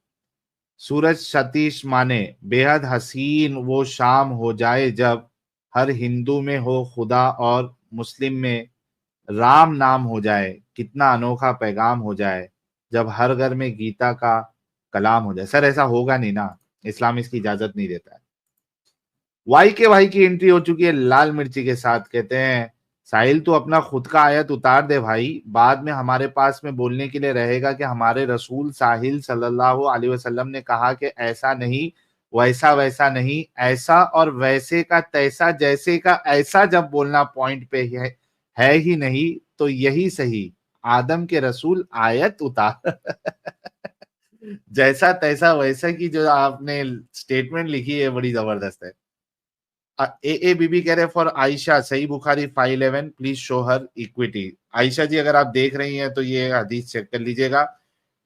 सूरज सतीश माने, बेहद हसीन वो शाम हो जाए जब हर हिंदू में हो खुदा और मुस्लिम में राम नाम हो जाए, कितना अनोखा पैगाम हो जाए जब हर घर में गीता का कलाम हो जाए। सर ऐसा होगा नहीं ना, इस्लाम इसकी इजाजत नहीं देता है। वाई के भाई की एंट्री हो चुकी है लाल मिर्ची के साथ, कहते हैं साहिल तू अपना खुद का आयत उतार दे भाई, बाद में हमारे पास में बोलने के लिए रहेगा कि हमारे रसूल साहिल सल्लल्लाहु अलैहि वसल्लम ने कहा कि ऐसा नहीं, वैसा वैसा नहीं, ऐसा और वैसे का तैसा, जैसे का ऐसा जब बोलना पॉइंट पे है ही नहीं तो यही सही, आदम के रसूल आयत उतार। जैसा तैसा वैसा की जो आपने स्टेटमेंट लिखी है बड़ी जबरदस्त है। ए बीबी कह रहे फॉर आयशा सही Bukhari 511 please show her equity. Ayesha ji अगर आप देख रही हैं तो ये हदीस चेक कर लीजिएगा।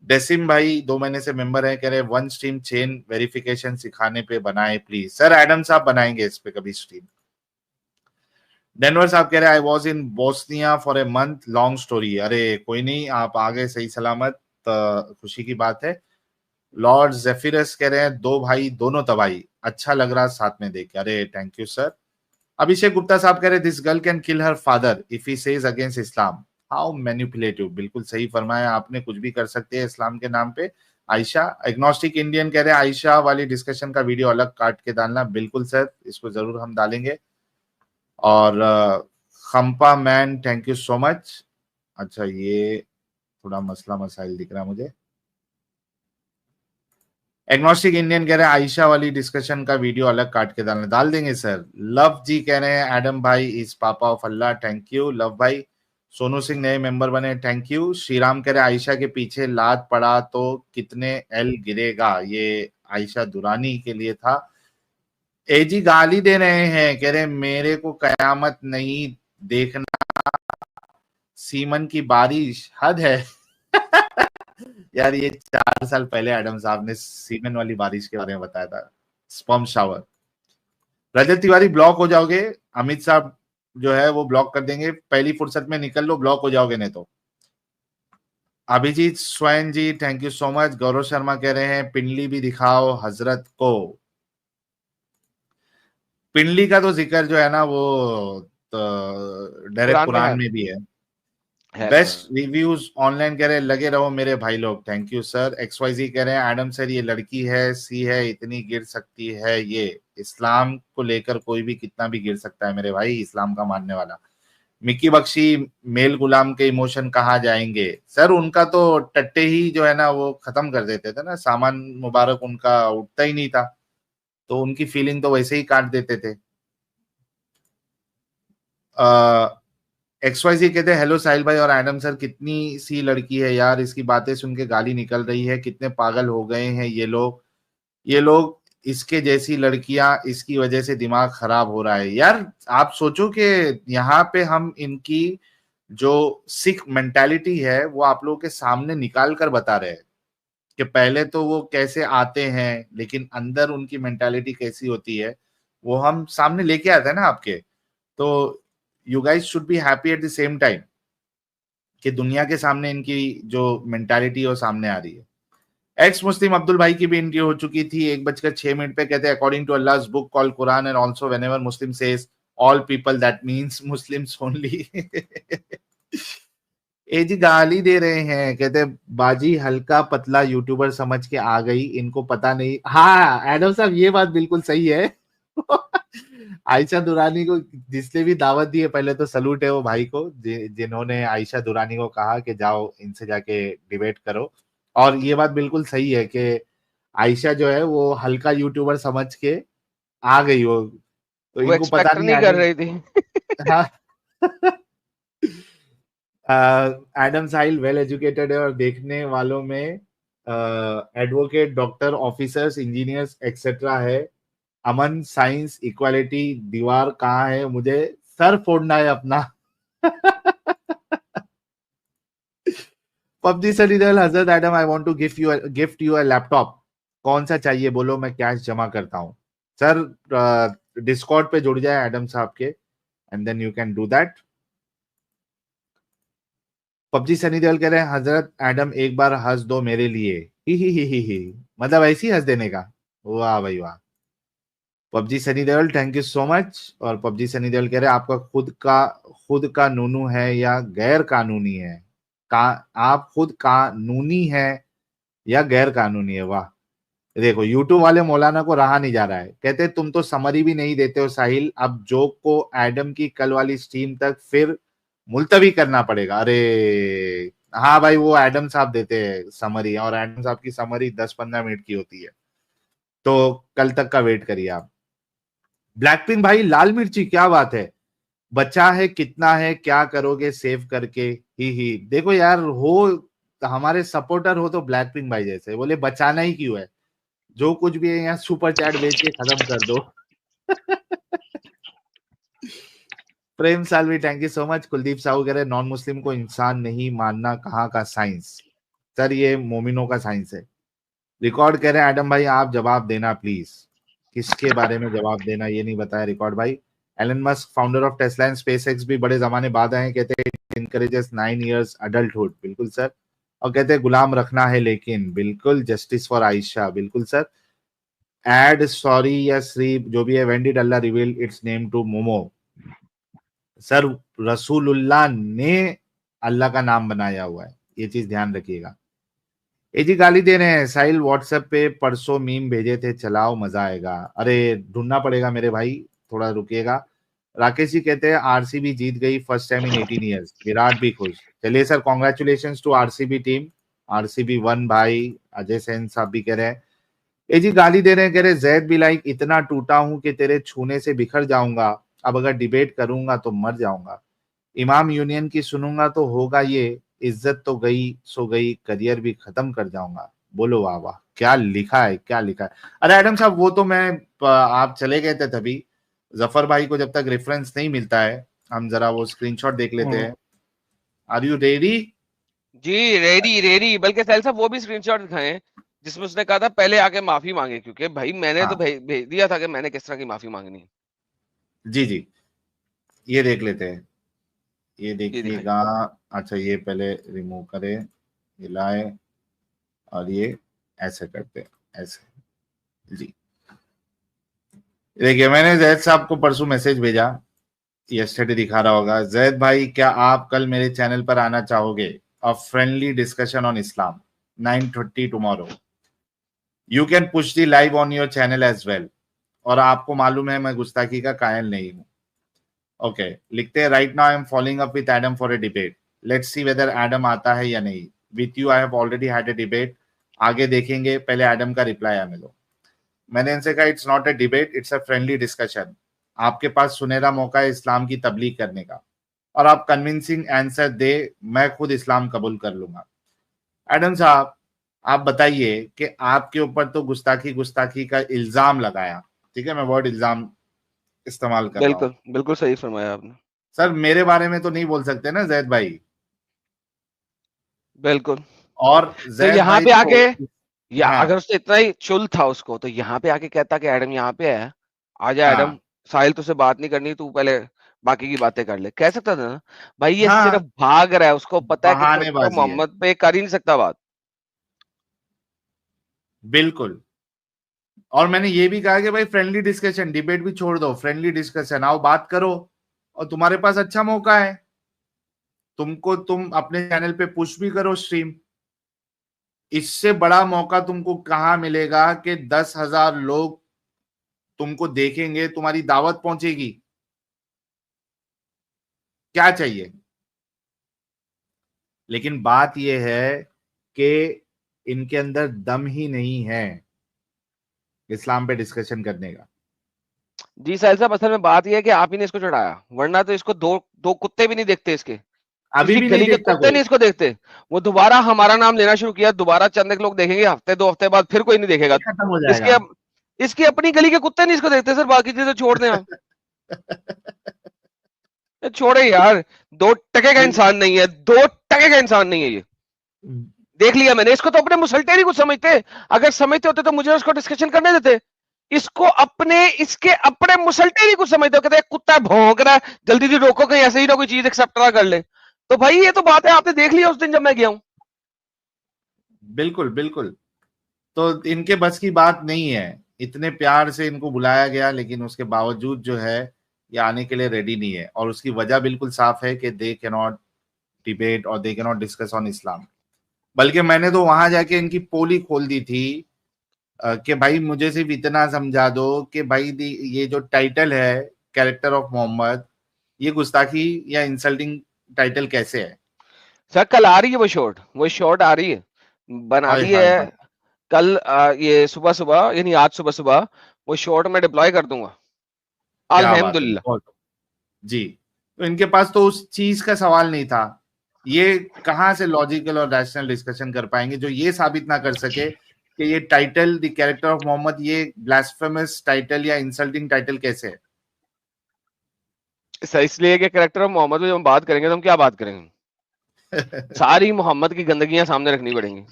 डेसिम भाई 2 महीने से मेंबर हैं, कह रहे वन स्ट्रीम चेन वेरिफिकेशन सिखाने पे बनाए प्लीज। सर एडम साहब बनाएंगे इस पे कभी स्ट्रीम। डेनवर साहब कह रहे I was in Bosnia for a month, long story. अरे कोई नहीं, आप आ गए सही सलामत, खुशी की बात है। लॉर्ड जेफिरस कह रहे हैं दो भाई दोनों तबाही, अच्छा लग रहा साथ में देख के। अरे thank you sir. Abhishek Gupta साहब कह रहे this girl can kill her father if he says against Islam. How manipulative, बिल्कुल सही फरमाया आपने, कुछ भी कर सकते हैं इस्लाम के नाम पे। आयशा एग्नोस्टिक इंडियन कह रहे हैं आयशा वाली डिस्कशन का वीडियो अलग काट के डालना। बिल्कुल सर, इसको जरूर हम डालेंगे। और खम्पा man thank you so much. अच्छा, ये थोड़ा मसला मसाइल दिख रहा है मुझे। एग्नोस्टिक इंडियन कह रहे हैं आयशा वाली डिस्कशन का वीडियो अलग काट के डालना। डाल देंगे सर। लव जी कह रहे हैं एडम भाई इज पापा of Allah. Thank you love भाई। सोनू सिंह नए मेंबर बने, थैंक यू। श्रीराम कह रहे आयशा के पीछे लात पड़ा तो कितने एल गिरेगा, ये आयशा दुरानी के लिए था। एजी गाली दे रहे हैं, कह रहे मेरे को कयामत नहीं देखना, सीमन की बारिश हद है। यार ये 4 साल पहले एडम साहब ने सीमन वाली बारिश के बारे में बताया था, स्पर्म शावर। रजत तिवारी ब्लॉक हो जाओगे, अमित साहब जो है वो ब्लॉक कर देंगे, पहली फुर्सत में निकल लो, ब्लॉक हो जाओगे नहीं तो। अभिजीत स्वयं जी thank you so much. Gaurav Sharma कह रहे हैं पिंडली भी दिखाओ हजरत को। पिंडली का तो जिक्र जो है ना वो डायरेक्ट कुरान में भी है। बेस्ट रिव्यूज ऑनलाइन कह रहे हैं लगे रहो मेरे भाई लोग, थैंक यू सर। XYZ कह रहे हैं एडम सर ये लड़की है, सी है, इतनी गिर सकती है ये, इस्लाम को लेकर कोई भी कितना भी गिर सकता है मेरे भाई, इस्लाम का मानने वाला। मिक्की बख्शी मेल गुलाम के इमोशन कहाँ जाएंगे सर, उनका तो टट्टे ही जो है ना वो खत्म कर देते थे ना, सामान मुबारक उनका उठता ही नहीं था, तो उनकी फीलिंग तो वैसे ही काट देते थे। XYZ कहते हैं हेलो साहिल भाई और एडम सर, कितनी सी लड़की है यार, इसकी बातें सुन के गाली निकल रही है, कितने पागल हो गए हैं ये लोग, इसके जैसी लड़कियां, इसकी वजह से दिमाग खराब हो रहा है। यार आप सोचो कि यहाँ पे हम इनकी जो सिख मेंटालिटी है वो आप लोगों के सामने निकाल कर बता रहे हैं कि पहले तो वो कैसे आते हैं लेकिन अंदर उनकी मेंटालिटी कैसी होती है वो हम सामने लेके आते हैं ना आपके। तो you guys should be happy at the same time कि दुनिया के सामने इनकी जो मेंटालिटी है वो सामने आ रही है। एक्स मुस्लिम अब्दुल भाई की भी एंट्री हो चुकी थी 1:06 पे, कहते हैं according to Allah's book call Quran and also whenever Muslim says all people that means Muslims only. ए जी गाली दे रहे हैं, कहते हैं बाजी हल्का पतला यूट्यूबर समझ के आ गई, इनको पता नहीं। हाँ एडम साहब ये बात बिल्कुल सही है। आयशा दुरानी को जिसने भी दावत दी है, पहले तो सलूट है वो भाई को जिन्होंने आयशा दुरानी को कहा कि जाओ इनसे जाके डिबेट करो। और ये बात बिल्कुल सही है कि आयशा जो है वो हल्का यूट्यूबर समझ के आ गई, वो तो वो इनको पता नहीं कर रही थी। हाँ। एडम साहिल वेल एजुकेटेड है और देखने वालों में advocate, doctor, officers, engineers etcetera है। अमन, साइंस, इक्वालिटी, दीवार कहाँ है, मुझे सर फोड़ना है अपना। पबजी सलीदल हजरत Adam I want to gift you a laptop, कौन सा चाहिए बोलो, मैं कैश जमा करता हूँ। सर डिस्कॉर्ड पे जुड़ जाए एडम साहब के and then you can do that. PUBG Sunny Deol कह रहे हैं हजरत एडम एक बार हंस दो मेरे लिए, ही मतलब ऐसी हंस देने का। वाह भाई वाह। PUBG Sunny Deol thank you so much. और पबजी सनी देओल कह रहे हैं आपका खुद का नूनू है या गैर कानूनी है, आप खुद कानूनी है या गैर कानूनी है। वाह। देखो यूट्यूब वाले मौलाना को रहा नहीं जा रहा है, कहते तुम तो समरी भी नहीं देते हो साहिल, अब जोक को एडम की कल वाली स्ट्रीम तक फिर मुलतवी करना पड़ेगा। अरे हाँ भाई, वो एडम साहब देते हैं समरी और एडम साहब की समरी 10-15 मिनट की होती है, तो कल तक का वेट करिए आप। ब्लैकपिंक भाई लाल मिर्ची क्या बात है, बचा है कितना है, क्या करोगे सेव करके, ही देखो यार हो हमारे सपोर्टर हो तो ब्लैकपिंक भाई जैसे बोले बचाना ही क्यों है, जो कुछ भी है यहाँ सुपर चैट भेज के खत्म कर दो। Prem Salvi thank you so much. Kuldeep Sahu कह रहे नॉन मुस्लिम को इंसान नहीं मानना कहाँ का साइंस, सर ये मोमिनों का साइंस है। रिकॉर्ड कह रहे हैं एडम भाई आप जवाब देना प्लीज, किसके बारे में जवाब देना ये नहीं बताया रिकॉर्ड भाई। Elon Musk founder of Tesla and SpaceX भी बड़े जमाने बाद आए, कहते हैं इट इनकरेजेस 9 years अडल्टहुड, बिल्कुल सर। और कहते हैं गुलाम रखना है लेकिन, बिल्कुल जस्टिस फॉर आयशा, बिल्कुल सर। एड सॉरी या श्री जो भी है, when did Allah reveal its name to मोमो। सर रसूलुल्लाह ने अल्लाह का नाम बनाया हुआ है, ये चीज ध्यान रखिएगा। ये जी गाली दे रहे हैं साहिल, व्हाट्सएप पे परसों मीम भेजे थे, चलाओ मजा आएगा। अरे ढूंढना पड़ेगा मेरे भाई, थोड़ा रुकिएगा। राकेश जी कहते हैं आरसीबी जीत गई first time in 18 years, Virat भी खुश। चलिए sir, congratulation to RCB team, RCB 1 भाई। अजय सेन साहब भी कह रहे हैं, ये जी गाली दे रहे हैं, कह रहे जैद भी लाइक इतना टूटा हूं कि तेरे छूने से बिखर जाऊंगा, अब अगर डिबेट करूंगा तो मर जाऊंगा, इमाम यूनियन की सुनूंगा तो होगा ये, इज्जत तो गई सो गई, करियर भी खत्म कर जाऊंगा। बोलो वाह वाह, क्या लिखा है, क्या लिखा है। अरे एडम साहब, वो तो मैं आप चले गए थे तभी, जफर भाई को जब तक रेफरेंस नहीं मिलता है हम जरा वो स्क्रीनशॉट देख लेते हैं। Are you ready? जी रेडी रेडी, बल्कि साहिल साहब वो भी स्क्रीनशॉट दिखाए हैं जिसमें उसने कहा था पहले आके माफी मांगे, क्योंकि भाई मैंने तो भेज दिया था कि मैंने किस तरह की माफी मांगनी है। जी जी, ये देख लेते हैं, ये देखिएगा। अच्छा ये पहले रिमूव करें, ये लाए और ये ऐसे करते हैं, ऐसे। जी देखिए, मैंने जैद साहब को परसों मैसेज भेजा, यस्टरडे दिखा रहा होगा। जैद भाई, क्या आप कल मेरे चैनल पर आना चाहोगे? A friendly discussion on Islam, 9:30 tomorrow. You can push the live on your channel as well. और आपको मालूम है मैं गुस्ताखी का कायल नहीं हूं। ओके, लिखते हैं right now I am following up with Adam for a debate, let's see whether Adam आता है या नहीं। With you I have already had a debate, आगे देखेंगे, पहले एडम का रिप्लाई आने दो। मैंने इनसे कहा it's not a debate, it's a friendly discussion. आपके पास सुनहरा मौका है इस्लाम की तबलीग करने का, और आप कन्विंसिंग आंसर दे, मैं खुद इस्लाम कबूल कर लूंगा। एडम साहब, आप बताइए कि आपके ऊपर तो गुस्ताखी का इल्जाम लगाया, ठीक है, मैं वर्ड इल्जाम इस्तेमाल कर रहा हूं। बिल्कुल बिल्कुल सही फरमाया आपने सर मेरे बारे में तो नहीं बोल सकते ना जैद भाई। बिल्कुल। और तो जैद यहाँ भाई पे तो आके, या हाँ अगर उससे इतना ही चुल था उसको, तो यहाँ पे आके कहता कि एडम यहाँ पे है, आजा एडम, हाँ साहिल तुझसे बात नहीं करनी, तू पहले बाकी की बातें कर ले, कह सकता था ना। भाई ये हाँ, सिर्फ भाग रहा है, उसको पता है कि करेक्टर बहानेबाजी है, मोहम्मद पे कर ही नहीं सकता बात। बिल्कुल। और मैंने ये भी कहा कि भाई फ्रेंडली डिस्कशन, डिबेट भी छोड़ दो, फ्रेंडली डिस्कशन, आओ बात करो। और तुम्हारे पास अच्छा मौका है, तुम अपने चैनल पे पुश भी करो स्ट्रीम। इससे बड़ा मौका तुमको कहां मिलेगा कि 10,000 लोग तुमको देखेंगे, तुम्हारी दावत पहुंचेगी, क्या चाहिए। लेकिन बात यह है कि इनके अंदर दम ही नहीं है इस्लाम पे डिस्कशन करने का। जी साहिल साहब, असल में बात यह है कि आप ही ने इसको चढ़ाया, वरना तो इसको दो दो कुत्ते भी नहीं देखते, इसके अभी किसी भी नहीं गली के देखता कुत्ते कोई। नहीं इसको देखते। वो दोबारा हमारा नाम लेना शुरू किया, दोबारा चंद एक लोग देखेंगे, हफ्ते 2 हफ्ते बाद फिर कोई नहीं देखेगा। खत्म हो इसके जाएगा। अब इसकी अपनी गली के कुत्ते नहीं इसको देखते सर, बाकी चीजें छोड़ दें आप। छोड़े यार, 2 टके का इंसान नहीं है, 2 टके का इंसान नहीं है ये, देख लिया मैंने। इसको तो अपने मुसलटे नहीं कुछ समझते, अगर समझते होते तो मुझे उसको डिस्कशन करने देते। इसको इसके अपने मुसलटे नहीं कुछ समझते, कहते हैं कुत्ता भौंक रहा है, जल्दी से रोको कहीं ऐसे ही ना कोई चीज एक्सेप्ट ना कर ले। तो भाई ये तो बात है, आपने देख लिया उस दिन जब मैं गया हूं। बिल्कुल बिल्कुल। तो इनके बस की बात नहीं है, इतने प्यार से इनको बुलाया गया, लेकिन उसके बावजूद जो है ये आने के लिए रेडी नहीं है। और उसकी वजह बिल्कुल साफ है कि दे कैन नॉट डिबेट और they can not discuss on Islam. बल्कि मैंने तो वहां जाके इनकी पोली खोल दी थी कि भाई मुझे सिर्फ इतना समझा दो कि भाई ये जो टाइटल है कैरेक्टर ऑफ मोहम्मद, ये गुस्ताखी या इंसल्टिंग टाइटल कैसे है। सर कल आ रही है वो शॉर्ट आ रही है, बना हाय दी हाय है हाय। कल। ये सुबह सुबह, यानी आज सुबह सुबह वो शॉर्ट में डिप्लॉय कर दूंगा, क्या बात है, अल्हम्दुलिल्लाह। बहुत जी। तो इनके पास तो उस चीज का सवाल नहीं था, ये कहां से लॉजिकल और रैशनल डिस्कशन कर पाएंगे जो ये साबित ना कर सके कि ये title the character of Muhammad ये ब्लास्फेमस टाइटल या इंसल्टिंग टाइटल कैसे है। इसलिए कि कैरेक्टर ऑफ मोहम्मद में जब हम बात करेंगे तो हम क्या बात करेंगे, सारी मोहम्मद की गंदगियां सामने रखनी पड़ेंगी,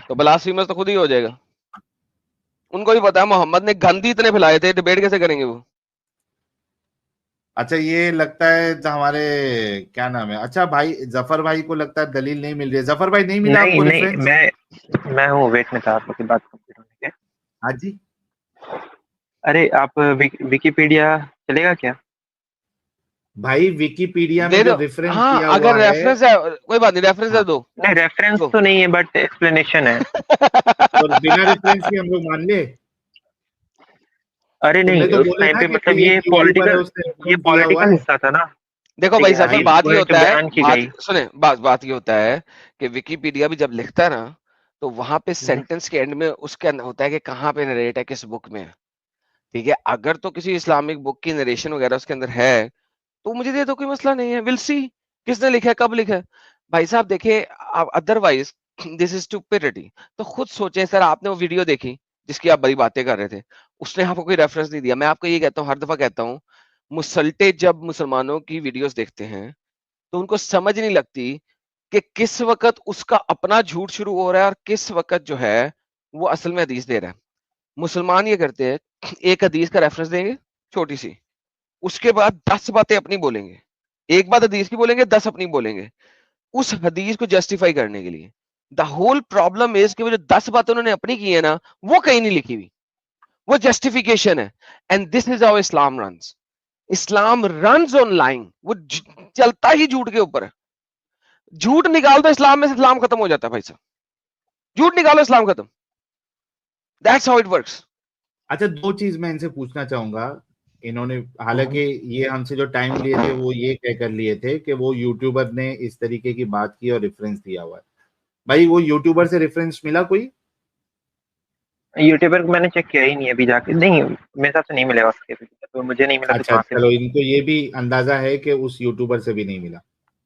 तो ब्लास्फेमस तो खुद ही हो जाएगा। उनको भी पता है मोहम्मद ने गंद इतने फैलाए थे, डिबेट कैसे करेंगे वो। अच्छा ये लगता है तो हमारे क्या नाम है, अच्छा भाई जफर भाई को लगता है दलील नहीं मिल रही है। जफर भाई नहीं मिला नहीं आपको नहीं, रेफरेंस? मैं हूँ वेट में था आपकी बात कंप्लीट होने के। हाँ जी। अरे आप विकिपीडिया चलेगा क्या? भाई विकिपीडिया में दे जो दो। रेफरेंस हाँ दिया अगर हुआ है। रेफरेंस है कोई बात नहीं, रेफरेंस दे हाँ, दो। नहीं, रेफरेंस दो। तो नहीं है बट एक्सप्लेनेशन है। और बिना रेफरेंस के हम लोग मान ले। अरे तुमने नहीं, तो उस बोले टाइम ना पे कि मतलब कोई एक यूट्यूबर है उसने ये रेफरेंस दिया हुआ पॉलिटिकल है। हिस्सा था ना। देखो भाई देखिए सफर, भाई बात ये जो होता है, बयान की बात गई। सुने, बात ये होता है कि विकिपीडिया भी जब लिखता है ना, तो वहां पे हम्म, सेंटेंस के एंड में उसका होता है कि कहाँ पे नरेट है, किस बुक में है। ठीक है, अगर तो किसी इस्लामिक बुक की नरेशन वगैरह उसके अंदर है तो मुझे दे दो, कोई मसला नहीं है। विल सी किसने लिखा है, कब लिखा है। भाई साहब देखिए, अदरवाइज दिस इज स्टुपिडिटी। तो खुद सोचे सर, आपने वो वीडियो देखी जिसकी आप बड़ी बातें कर रहे थे, उसने आपको कोई रेफरेंस नहीं दिया। मैं आपको ये कहता हूँ, हर दफा कहता हूँ, मुसल्टे जब मुसलमानों की वीडियोस देखते हैं तो उनको समझ नहीं लगती कि किस वक्त उसका अपना झूठ शुरू हो रहा है और किस वक्त जो है वो असल में हदीस दे रहा है। मुसलमान ये करते हैं, एक हदीस का रेफरेंस देंगे छोटी सी, उसके बाद 10 बातें अपनी बोलेंगे। एक बात हदीस की बोलेंगे, 10 अपनी बोलेंगे, उस हदीस को जस्टिफाई करने के लिए। द होल प्रॉब्लम इज कि वो जो 10 बातें उन्होंने अपनी की है ना, वो कहीं नहीं लिखी हुई, वो जस्टिफिकेशन है। And this is how Islam runs. Islam runs on lying, वो चलता ही झूठ के ऊपर है। झूठ निकाल दो इस्लाम में से, इस्लाम खत्म हो जाता है भाई साहब। झूठ निकालो, इस्लाम खत्म। That's how it works. अच्छा, दो चीज मैं इनसे पूछना चाहूंगा। इन्होंने हम्म। हालांकि ये हमसे जो टाइम लिए थे वो ये कह कर लिए थे कि वो यूट्यूबर ने इस तरीके की बात की और रेफरेंस दिया हुआ है। भाई वो यूट्यूबर से रेफरेंस मिला कोई? यूट्यूबर को मैंने चेक किया ही नहीं अभी जाके, नहीं मेरे हिसाब से नहीं मिलेगा उसके भी, तो मुझे नहीं मिला तो अच्छा कहाँ से चलो, मिलेगा। इनको ये भी अंदाजा है कि उस यूट्यूबर से भी नहीं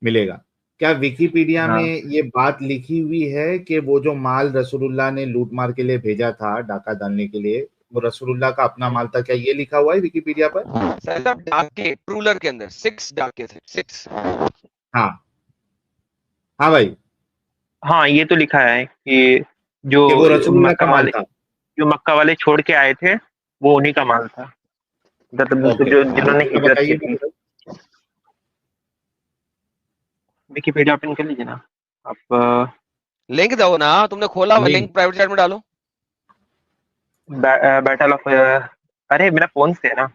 मिलेगा। क्या विकिपीडिया में हाँ, ये बात लिखी हुई है कि वो जो माल रसूलुल्लाह ने लूट मार के लिए भेजा था डाका डालने के लिए, वो रसूलुल्लाह का अपना माल था? क्या ये लिखा हुआ है विकिपीडिया पर? साहब डाके ट्रूलर के अंदर 6 डाके थे, 6। हाँ। हाँ भाई, हाँ ये तो लिखा है कि जो कि वो रसूलुल्लाह का मक्का माल वाले था। जो मक्का वाले छोड़ के आए थे, वो उन्हीं का माल था, मतलब ओके, जो तो जिन्होंने पूरा हिजरत की बताइए थी। मुझे। विकिपीडिया ओपन कर लीजिए ना आप। लिंक दो ना, तुमने खोला हुआ लिंक। लिंक प्राइवेट चैट में डालो। बैटल ऑफ, अरे मेरा फोन से है ना,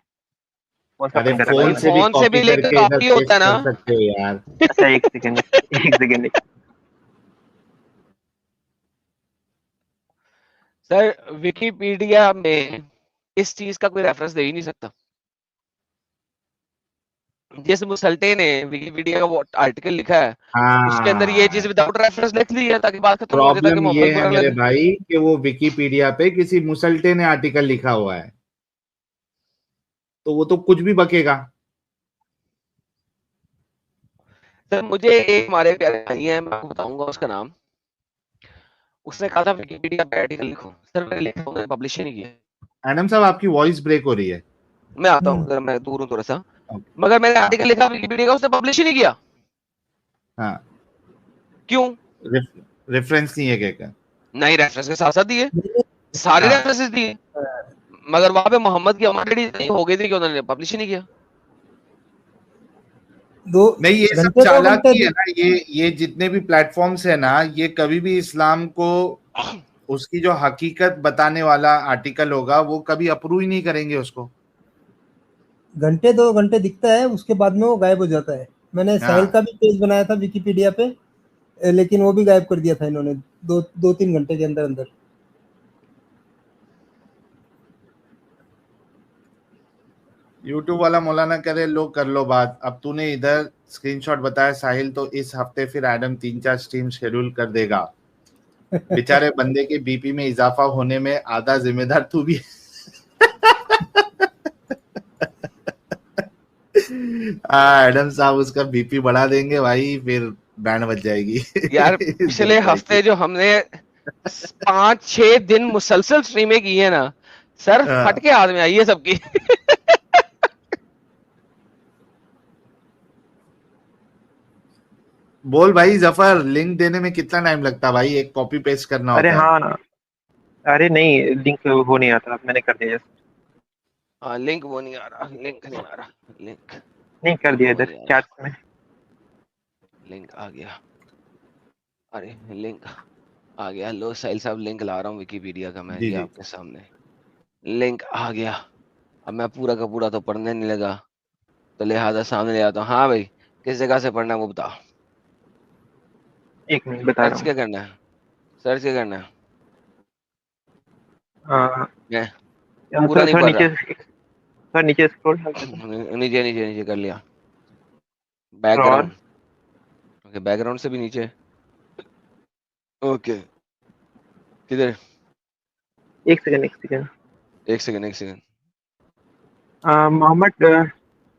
फोन से अरे ओपन कर रखा है भाई फोन से मैंने। भी फोन से कॉपी भी लिंक करके इधर कॉपी होता पेस्ट है कर ना। सकते हो यार। अच्छा एक सेकंड, एक सेकंड। सर विकिपीडिया में इस चीज का कोई रेफरेंस दे ही नहीं सकता। जिस मुसल्टे ने विकिपीडिया का वो आर्टिकल लिखा है, उसके अंदर ये चीज हाँ, विदाउट रेफरेंस लिख दी है ताकि बात खत्म हो जाए, ताकि प्रॉब्लम ये मोहम्मद है बुरा मेरे लगे। भाई कि वो विकिपीडिया पे किसी मुसल्टे ने आर्टिकल लिखा हुआ है, तो वो तो कुछ भी बकेगा। सर मुझे एक हमारे प्यारे भाई है, मैं आपको बताऊंगा उसका नाम। उसने कहा था विकिपीडिया पे आर्टिकल लिखो, सर मैंने लिखा, मैंने पब्लिश ही नहीं किया। एडम साहब, आपकी वॉइस ब्रेक हो रही है। मैं आता हूँ जरा, मैं दूर हूँ थोड़ा सा। ओके। मगर मैंने हाँ। आर्टिकल लिखा विकिपीडिया का, उसने पब्लिश ही नहीं किया। हाँ। क्यों? रेफरेंस नहीं है कहकर। नहीं, रेफरेंस के साथ साथ दिए, सारे हाँ। रेफरेंसेस दिए, मगर वहां पे मोहम्मद की ऑलरेडी हो गई थी कि उन्होंने पब्लिश ही नहीं किया। दो नहीं, ये सब घंटे 2 घंटे चालाकी है ना, ये जितने भी प्लेटफॉर्म्स है ना, ये कभी भी इस्लाम को उसकी जो हकीकत बताने वाला आर्टिकल होगा वो कभी अप्रूव ही नहीं करेंगे उसको। घंटे 2 घंटे दिखता है, उसके बाद में वो गायब हो जाता है। मैंने साहिल हाँ। का भी पेज बनाया था विकिपीडिया पे, लेकिन वो भी गायब कर दिया था इन्होंने 2-3 घंटे के अंदर अंदर। यूट्यूब वाला मौलाना करे लो कर लो बात। अब तूने इधर स्क्रीनशॉट बताया साहिल, तो इस हफ्ते फिर एडम 3-4 स्ट्रीम शेड्यूल कर देगा। बेचारे बंदे के बीपी में इजाफा होने में आधा जिम्मेदार तू भी है। एडम साहब उसका बीपी बढ़ा देंगे भाई, फिर बैंड बज जाएगी। यार इस पिछले भाई की। हफ्ते जो हमने 5-6 दिन मुसलसल स्ट्रीमें की है ना, सर फट हाँ। के हाथ में आई है सबकी। बोल भाई जफर, लिंक देने में कितना टाइम लगता है भाई? एक कॉपी पेस्ट करना अरे होता है। हाँ, अरे नहीं लिंक हो नहीं आता, मैंने कर दिया just। हाँ लिंक वो नहीं आ रहा, लिंक नहीं आ रहा, लिंक नहीं कर दिया वो इधर नहीं आ रहा। चैट में। लिंक आ गया, अरे लिंक आ गया। लो साहिल साहब लिंक ला रहा हूँ विकिपीडिया का मैं, जी ये जी। आपके सामने लिंक आ गया। अब मैं पूरा का पूरा तो पढ़ने नहीं लगा, तो लिहाजा सामने ले आता हूँ। हाँ भाई, किस जगह से पढ़ना है वो बताओ। एक मिनट बता सर्च रहा क्या करना है, सर्च क्या करना है। हूँ। मैं पूरा थोड़ा नहीं थोड़ा पढ़ नीचे, रहा। थोड़ा नीचे स्क्रॉल कर देना। नीचे नीचे नीचे कर लिया, और बैकग्राउंड। ओके, बैकग्राउंड से भी नीचे। ओके, किधर? एक सेकंड, एक सेकंड। एक सेकंड, एक सेकंड। मोहम्मद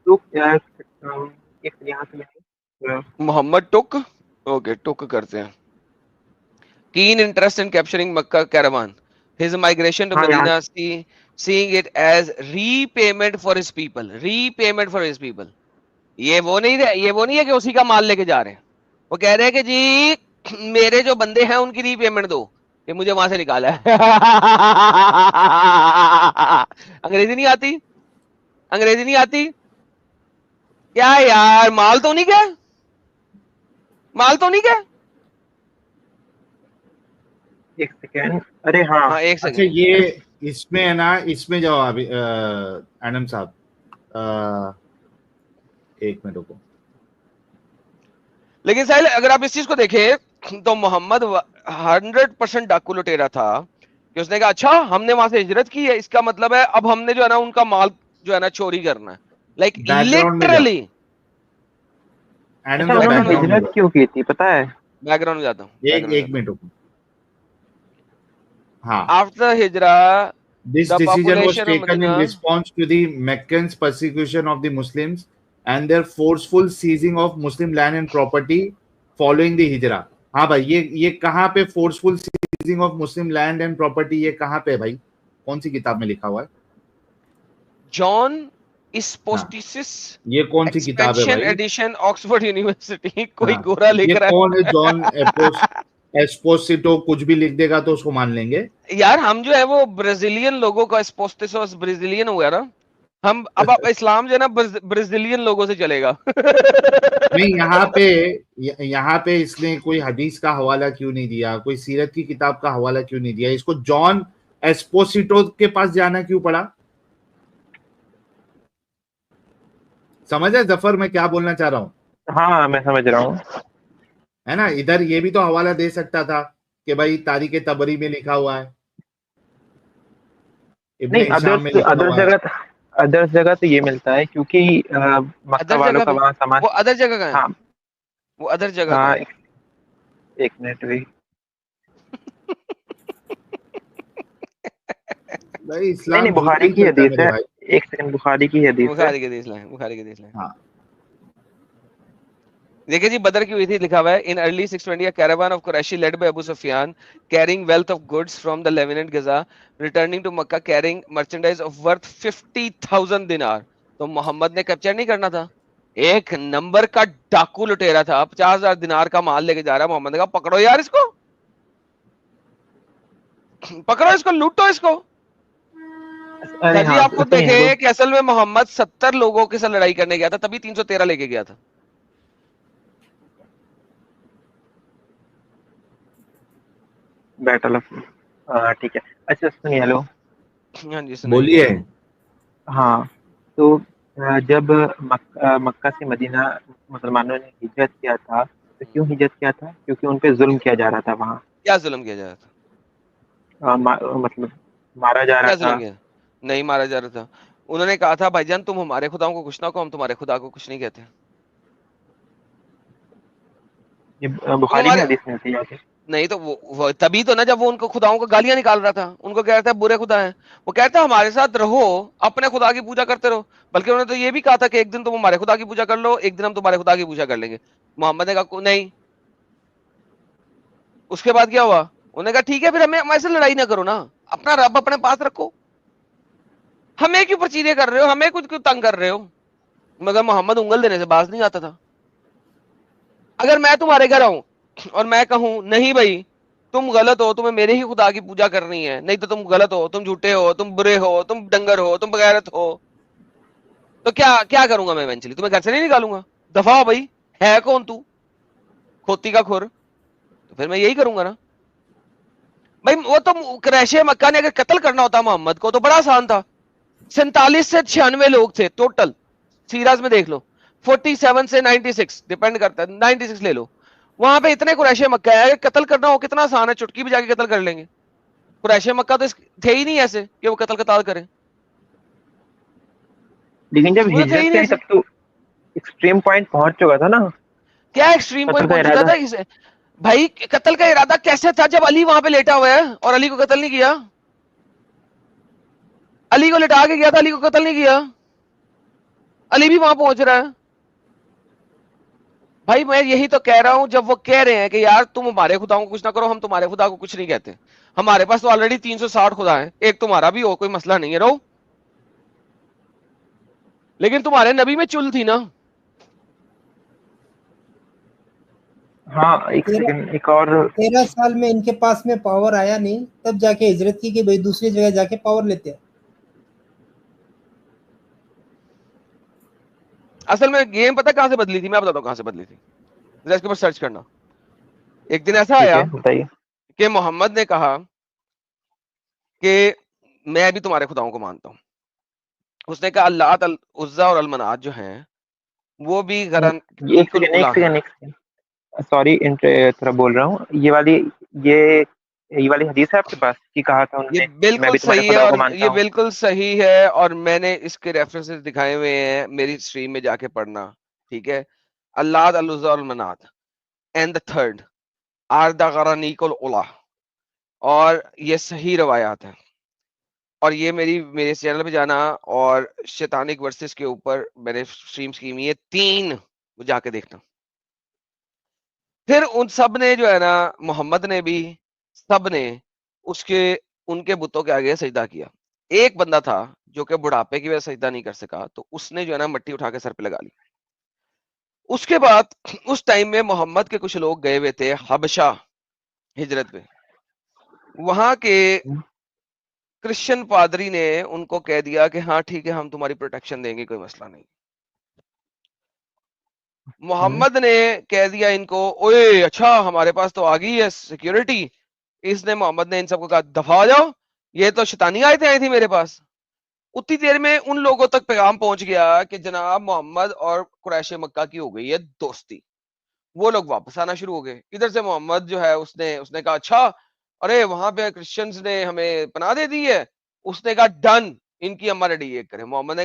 टुक, एक सेकंड, यहाँ से मैं मोहम्मद टुक। ओके, टुक करते हैं। Keen interest in capturing Makkah caravan. His migration to हाँ यहाँ। Medina, seeing it as repayment for his people. Repayment for his people. ये वो नहीं है कि उसी का माल लेके जा रहे हैं। वो कह रहे हैं कि जी मेरे जो बंदे हैं उनकी रीपेमेंट दो, ये मुझे वहां से निकाला है। अंग्रेजी नहीं आती, अंग्रेजी नहीं आती क्या यार? माल तो नहीं क्या, माल तो नहीं क्या? एक सेकंड, अरे हाँ। हाँ, एक अच्छा, सेकंड। ये इसमें है ना, इसमें जाओ अभी एडम साहब, एक मिनट रुको। लेकिन साहिल, अगर आप इस चीज को देखें तो मोहम्मद 100% डाकू लुटेरा था कि उसने कहा अच्छा हमने वहां से हिजरत की है, इसका मतलब है अब हमने जो है ना उनका माल जो है ना चोरी करना है, लाइक बैकग्राउंड में जाओ, लिटरली। एडम अच्छा, साहब उन्होंने बैकग्राउंड में हिजरत जाओ। क्यों की थी पता है? बैकग्राउंड में जाता हूँ, एक बैकग्राउंड में एक जाता मिनट रुको। हाँ, हूँ। After Hijra this the decision was population of taken in Medina. response to the Meccan's persecution of the Muslims and their forceful seizing of Muslim land and property following the hijrah। हाँ भाई, ये कहाँ पे forceful seizing of Muslim land and property, ये कहाँ पे है भाई? कौन सी किताब में लिखा हुआ है? जॉन हाँ, स्पोस्टिसिस ये कौन सी किताब है एक्सपेंशन भाई? Edition Oxford University. कोई हाँ, गोरा ये लिख कौन है? रहा जॉन है। एस्पोसिटो कुछ भी लिख देगा तो उसको मान लेंगे। यार हम जो है वो ब्राजीलियन लोगों का स्पोस्टिसोस ब्राजीलियन हुआ ना, हम अब इस्लाम जो है ना ब्राजीलियन लोगों से चलेगा। नहीं, यहाँ पे इसने कोई हदीस का हवाला क्यों नहीं दिया, कोई सीरत की किताब का हवाला क्यों नहीं दिया? इसको जॉन एस्पोसिटो के पास जाना क्यों पड़ा? समझ है जफर मैं क्या बोलना चाह रहा हूँ? हाँ मैं समझ रहा हूँ। है ना, इधर ये भी तो हवाला दे सकता था कि भाई तारीख तबरी में लिखा हुआ है, इब्ने नहीं, हिशाम में अदर्स लिखा अदर्स हुआ है। जगह, अदर्स जगह तो ये मिलता है क्योंकि मक्का अदर वालों जगह का पे, वहाँ सामान। वो अदर जगह का है, हाँ। वो अदर जगह का है। एक, एक मिनट भी। भाई नहीं इस्लाम नहीं, झूठ बुखारी नहीं की चलता हदीस मेरे है। भाई। एक सेकंड, बुखारी की हदीस है। बुखारी के देश लाए, बुखारी के देश लाए। हाँ, देखिए जी, बदर की हुई थी, लिखा हुआ है in early 620 caravan of Quraishi led by Abu Sufyan carrying wealth of goods from the Levant Gaza returning to Mecca carrying merchandise of worth 50,000 dinar. तो मोहम्मद ने कैप्चर नहीं करना था, एक नंबर का डाकू लुटेरा था, 50,000 दिनार का माल लेके जा रहा है। मोहम्मद ने कहा पकड़ो यार इसको, पकड़ो इसको, लूटो इसको। अरे सर जी हाँ, आप खुद सुनिए वो। देखे कि असल में मोहम्मद 70 लोगों के साथ लड़ाई करने गया था, तभी 313 लेके गया था। बैटल ऑफ, ठीक है। अच्छा सुनिए, हेलो। हाँ जी, सुनाइए। बोलिए। हाँ, तो जब मक्का से मदीना मुसलमानों ने हिजरत किया था, तो क्यों हिजरत किया था? क्योंकि उन पे जुल्म किया जा रहा था वहाँ। क्या जुल्म किया जा रहा था? मतलब मारा जा रहा क्या था। जुल्म किया? नहीं मारा जा रहा था। उन्होंने कहा था भाईजान तुम हमारे खुदाओं को कुछ ना कहो, हम तुम्हारे खुदा को कुछ नहीं कहते। ये तुम बुखारी में हमारे, हदीस मिलती है आगे। नहीं तो वो तभी तो ना, जब वो उनको खुदाओं को गालियां निकाल रहा था, उनको कह रहा था बुरे खुदा हैं, वो कहता है हमारे साथ रहो, अपने खुदा की पूजा करते रहो। बल्कि उन्होंने तो ये भी कहा था कि एक दिन तुम हमारे खुदा की पूजा कर लो, एक दिन हम तुम्हारे खुदा की पूजा कर लेंगे। मोहम्मद ने कहा नहीं। उसके बाद क्या हुआ? उन्होंने कहा ठीक है फिर हमें हमारे से लड़ाई ना करो ना, अपना रब अपने पास रखो, हमें क्यों परचीरे कर रहे हो, हमें कुछ क्यों तंग कर रहे हो। मगर मोहम्मद उंगल देने से बाज नहीं आता था। अगर मैं तुम्हारे घर आऊं और मैं कहूं नहीं भाई तुम गलत हो, तुम्हें मेरे ही खुदा की पूजा करनी है, नहीं तो तुम गलत हो, तुम झूठे हो, तुम बुरे हो, तुम डंगर हो, तुम बगैरत हो, तो क्या क्या करूंगा मैं? इवेंचुअली तुम्हें घर से नहीं निकालूंगा, दफा हो भाई, है कौन तू, खोती का खुर। तो फिर मैं यही करूंगा ना भाई। वो तो क्रैशे मक्का ने अगर कत्ल करना होता मोहम्मद को तो बड़ा आसान था, 47 से 96 लोग थे टोटल, सीराज में देख लो, 47 से 96 डिपेंड करता है, 96 ले लो। वहां पे इतने कुरैशे मक्का है, कत्ल करना हो कितना आसान है, चुटकी भी जाके कत्ल कर लेंगे। कुरैशे मक्का तो थे ही नहीं ऐसे कि वो कत्ल कताल करें, लेकिन जब वो तो थे ही हिजरत नहीं करी ऐसे। तब तो एक्सट्रीम पॉइंट पहुंच चुका था ना। क्या एक्सट्रीम कत्ल पॉइंट का पहुंच चुका इरादा। था इसे? भाई कत्ल का इरादा कैसे था जब अली वहां पे लेटा हुआ है और अली को कत्ल नहीं किया? अली को लिटा के गया था, अली को कत्ल नहीं किया, अली भी वहां पहुंच रहा है। भाई मैं यही तो कह रहा हूं, जब वो कह रहे हैं कि यार तुम हमारे खुदाओं को कुछ ना करो, हम तुम्हारे खुदा को कुछ नहीं कहते, हमारे पास तो ऑलरेडी 360 खुदा है, एक तुम्हारा भी हो, कोई मसला नहीं है, रहो। लेकिन तुम्हारे नबी में चुल थी ना। हाँ एक 13 सेकंड, एक और 13 साल में इनके पास में पावर आया नहीं, तब जाके हिजरत की कि भाई दूसरी जगह जाके पावर लेते हैं। असल में गेम पता कहां से बदली थी, मैं बताता हूं कहां से बदली थी, जरा इसके ऊपर सर्च करना। एक दिन ऐसा ठीक आया है बताइए। कि मोहम्मद ने कहा कि मैं भी तुम्हारे खुदाओं को मानता हूं। उसने कहा अल्लाह अल उज्जा और अल मनात जो हैं वो भी एक गरानीकुल सेकंड उला एक हैं। सेकंड एक सेकंड, सॉरी थोड़ा बोल रहा हूँ। ये ये वाली हदीस है आपके पास कि कहा था ये उन्होंने कि मैं बिल्कुल भी तुम्हारे सही है, खुदा को और मानता ये हूँ। बिल्कुल सही है, और मैंने इसके रेफरेंसेस दिखाए हुए हैं, मेरी स्ट्रीम में जाके पढ़ना, ठीक है। अल्लाह अल उज्जा और Manat and the third are the गरानीकुल उला, और ये सही रवायात है। और ये मेरे चैनल पे जाना और शैतानिक वर्सेस के ऊपर मैंने स्ट्रीम्स की हुई है 3, वो जाके देखना। फिर उन सब ने जो है ना, मोहम्मद ने भी, सब ने उसके उनके बुतों के आगे सजदा किया। एक बंदा था जो कि बुढ़ापे की वजह से सजदा नहीं कर सका, तो उसने जो है ना मट्टी उठा के सर पे लगा ली। उसके बाद उस टाइम में मोहम्मद के कुछ लोग गए हुए थे हबशा हिजरत पे, वहां के क्रिश्चियन पादरी ने उनको कह दिया कि हाँ ठीक है, हम तुम्हारी प्रोटेक्शन देंगे, कोई मसला नहीं। मोहम्मद ने कह दिया इनको, ओए अच्छा हमारे पास तो आ गई है सिक्योरिटी। इसने मोहम्मद ने इन सबको कहा दफा हो जाओ, ये तो शैतानी आयतें आई थी मेरे पास। उतनी देर में उन लोगों तक पैगाम पहुंच गया कि जनाब मोहम्मद और कुरैश मक्का की हो गई है दोस्ती। वो लोग वापस आना शुरू हो गए। इधर से मोहम्मद जो है उसने उसने कहा अच्छा, अरे वहां पे क्रिश्चियंस ने हमें पनाह दे दी है। उसने कहा डन, इनकी अम्मा रेडी करें। मोहम्मद ने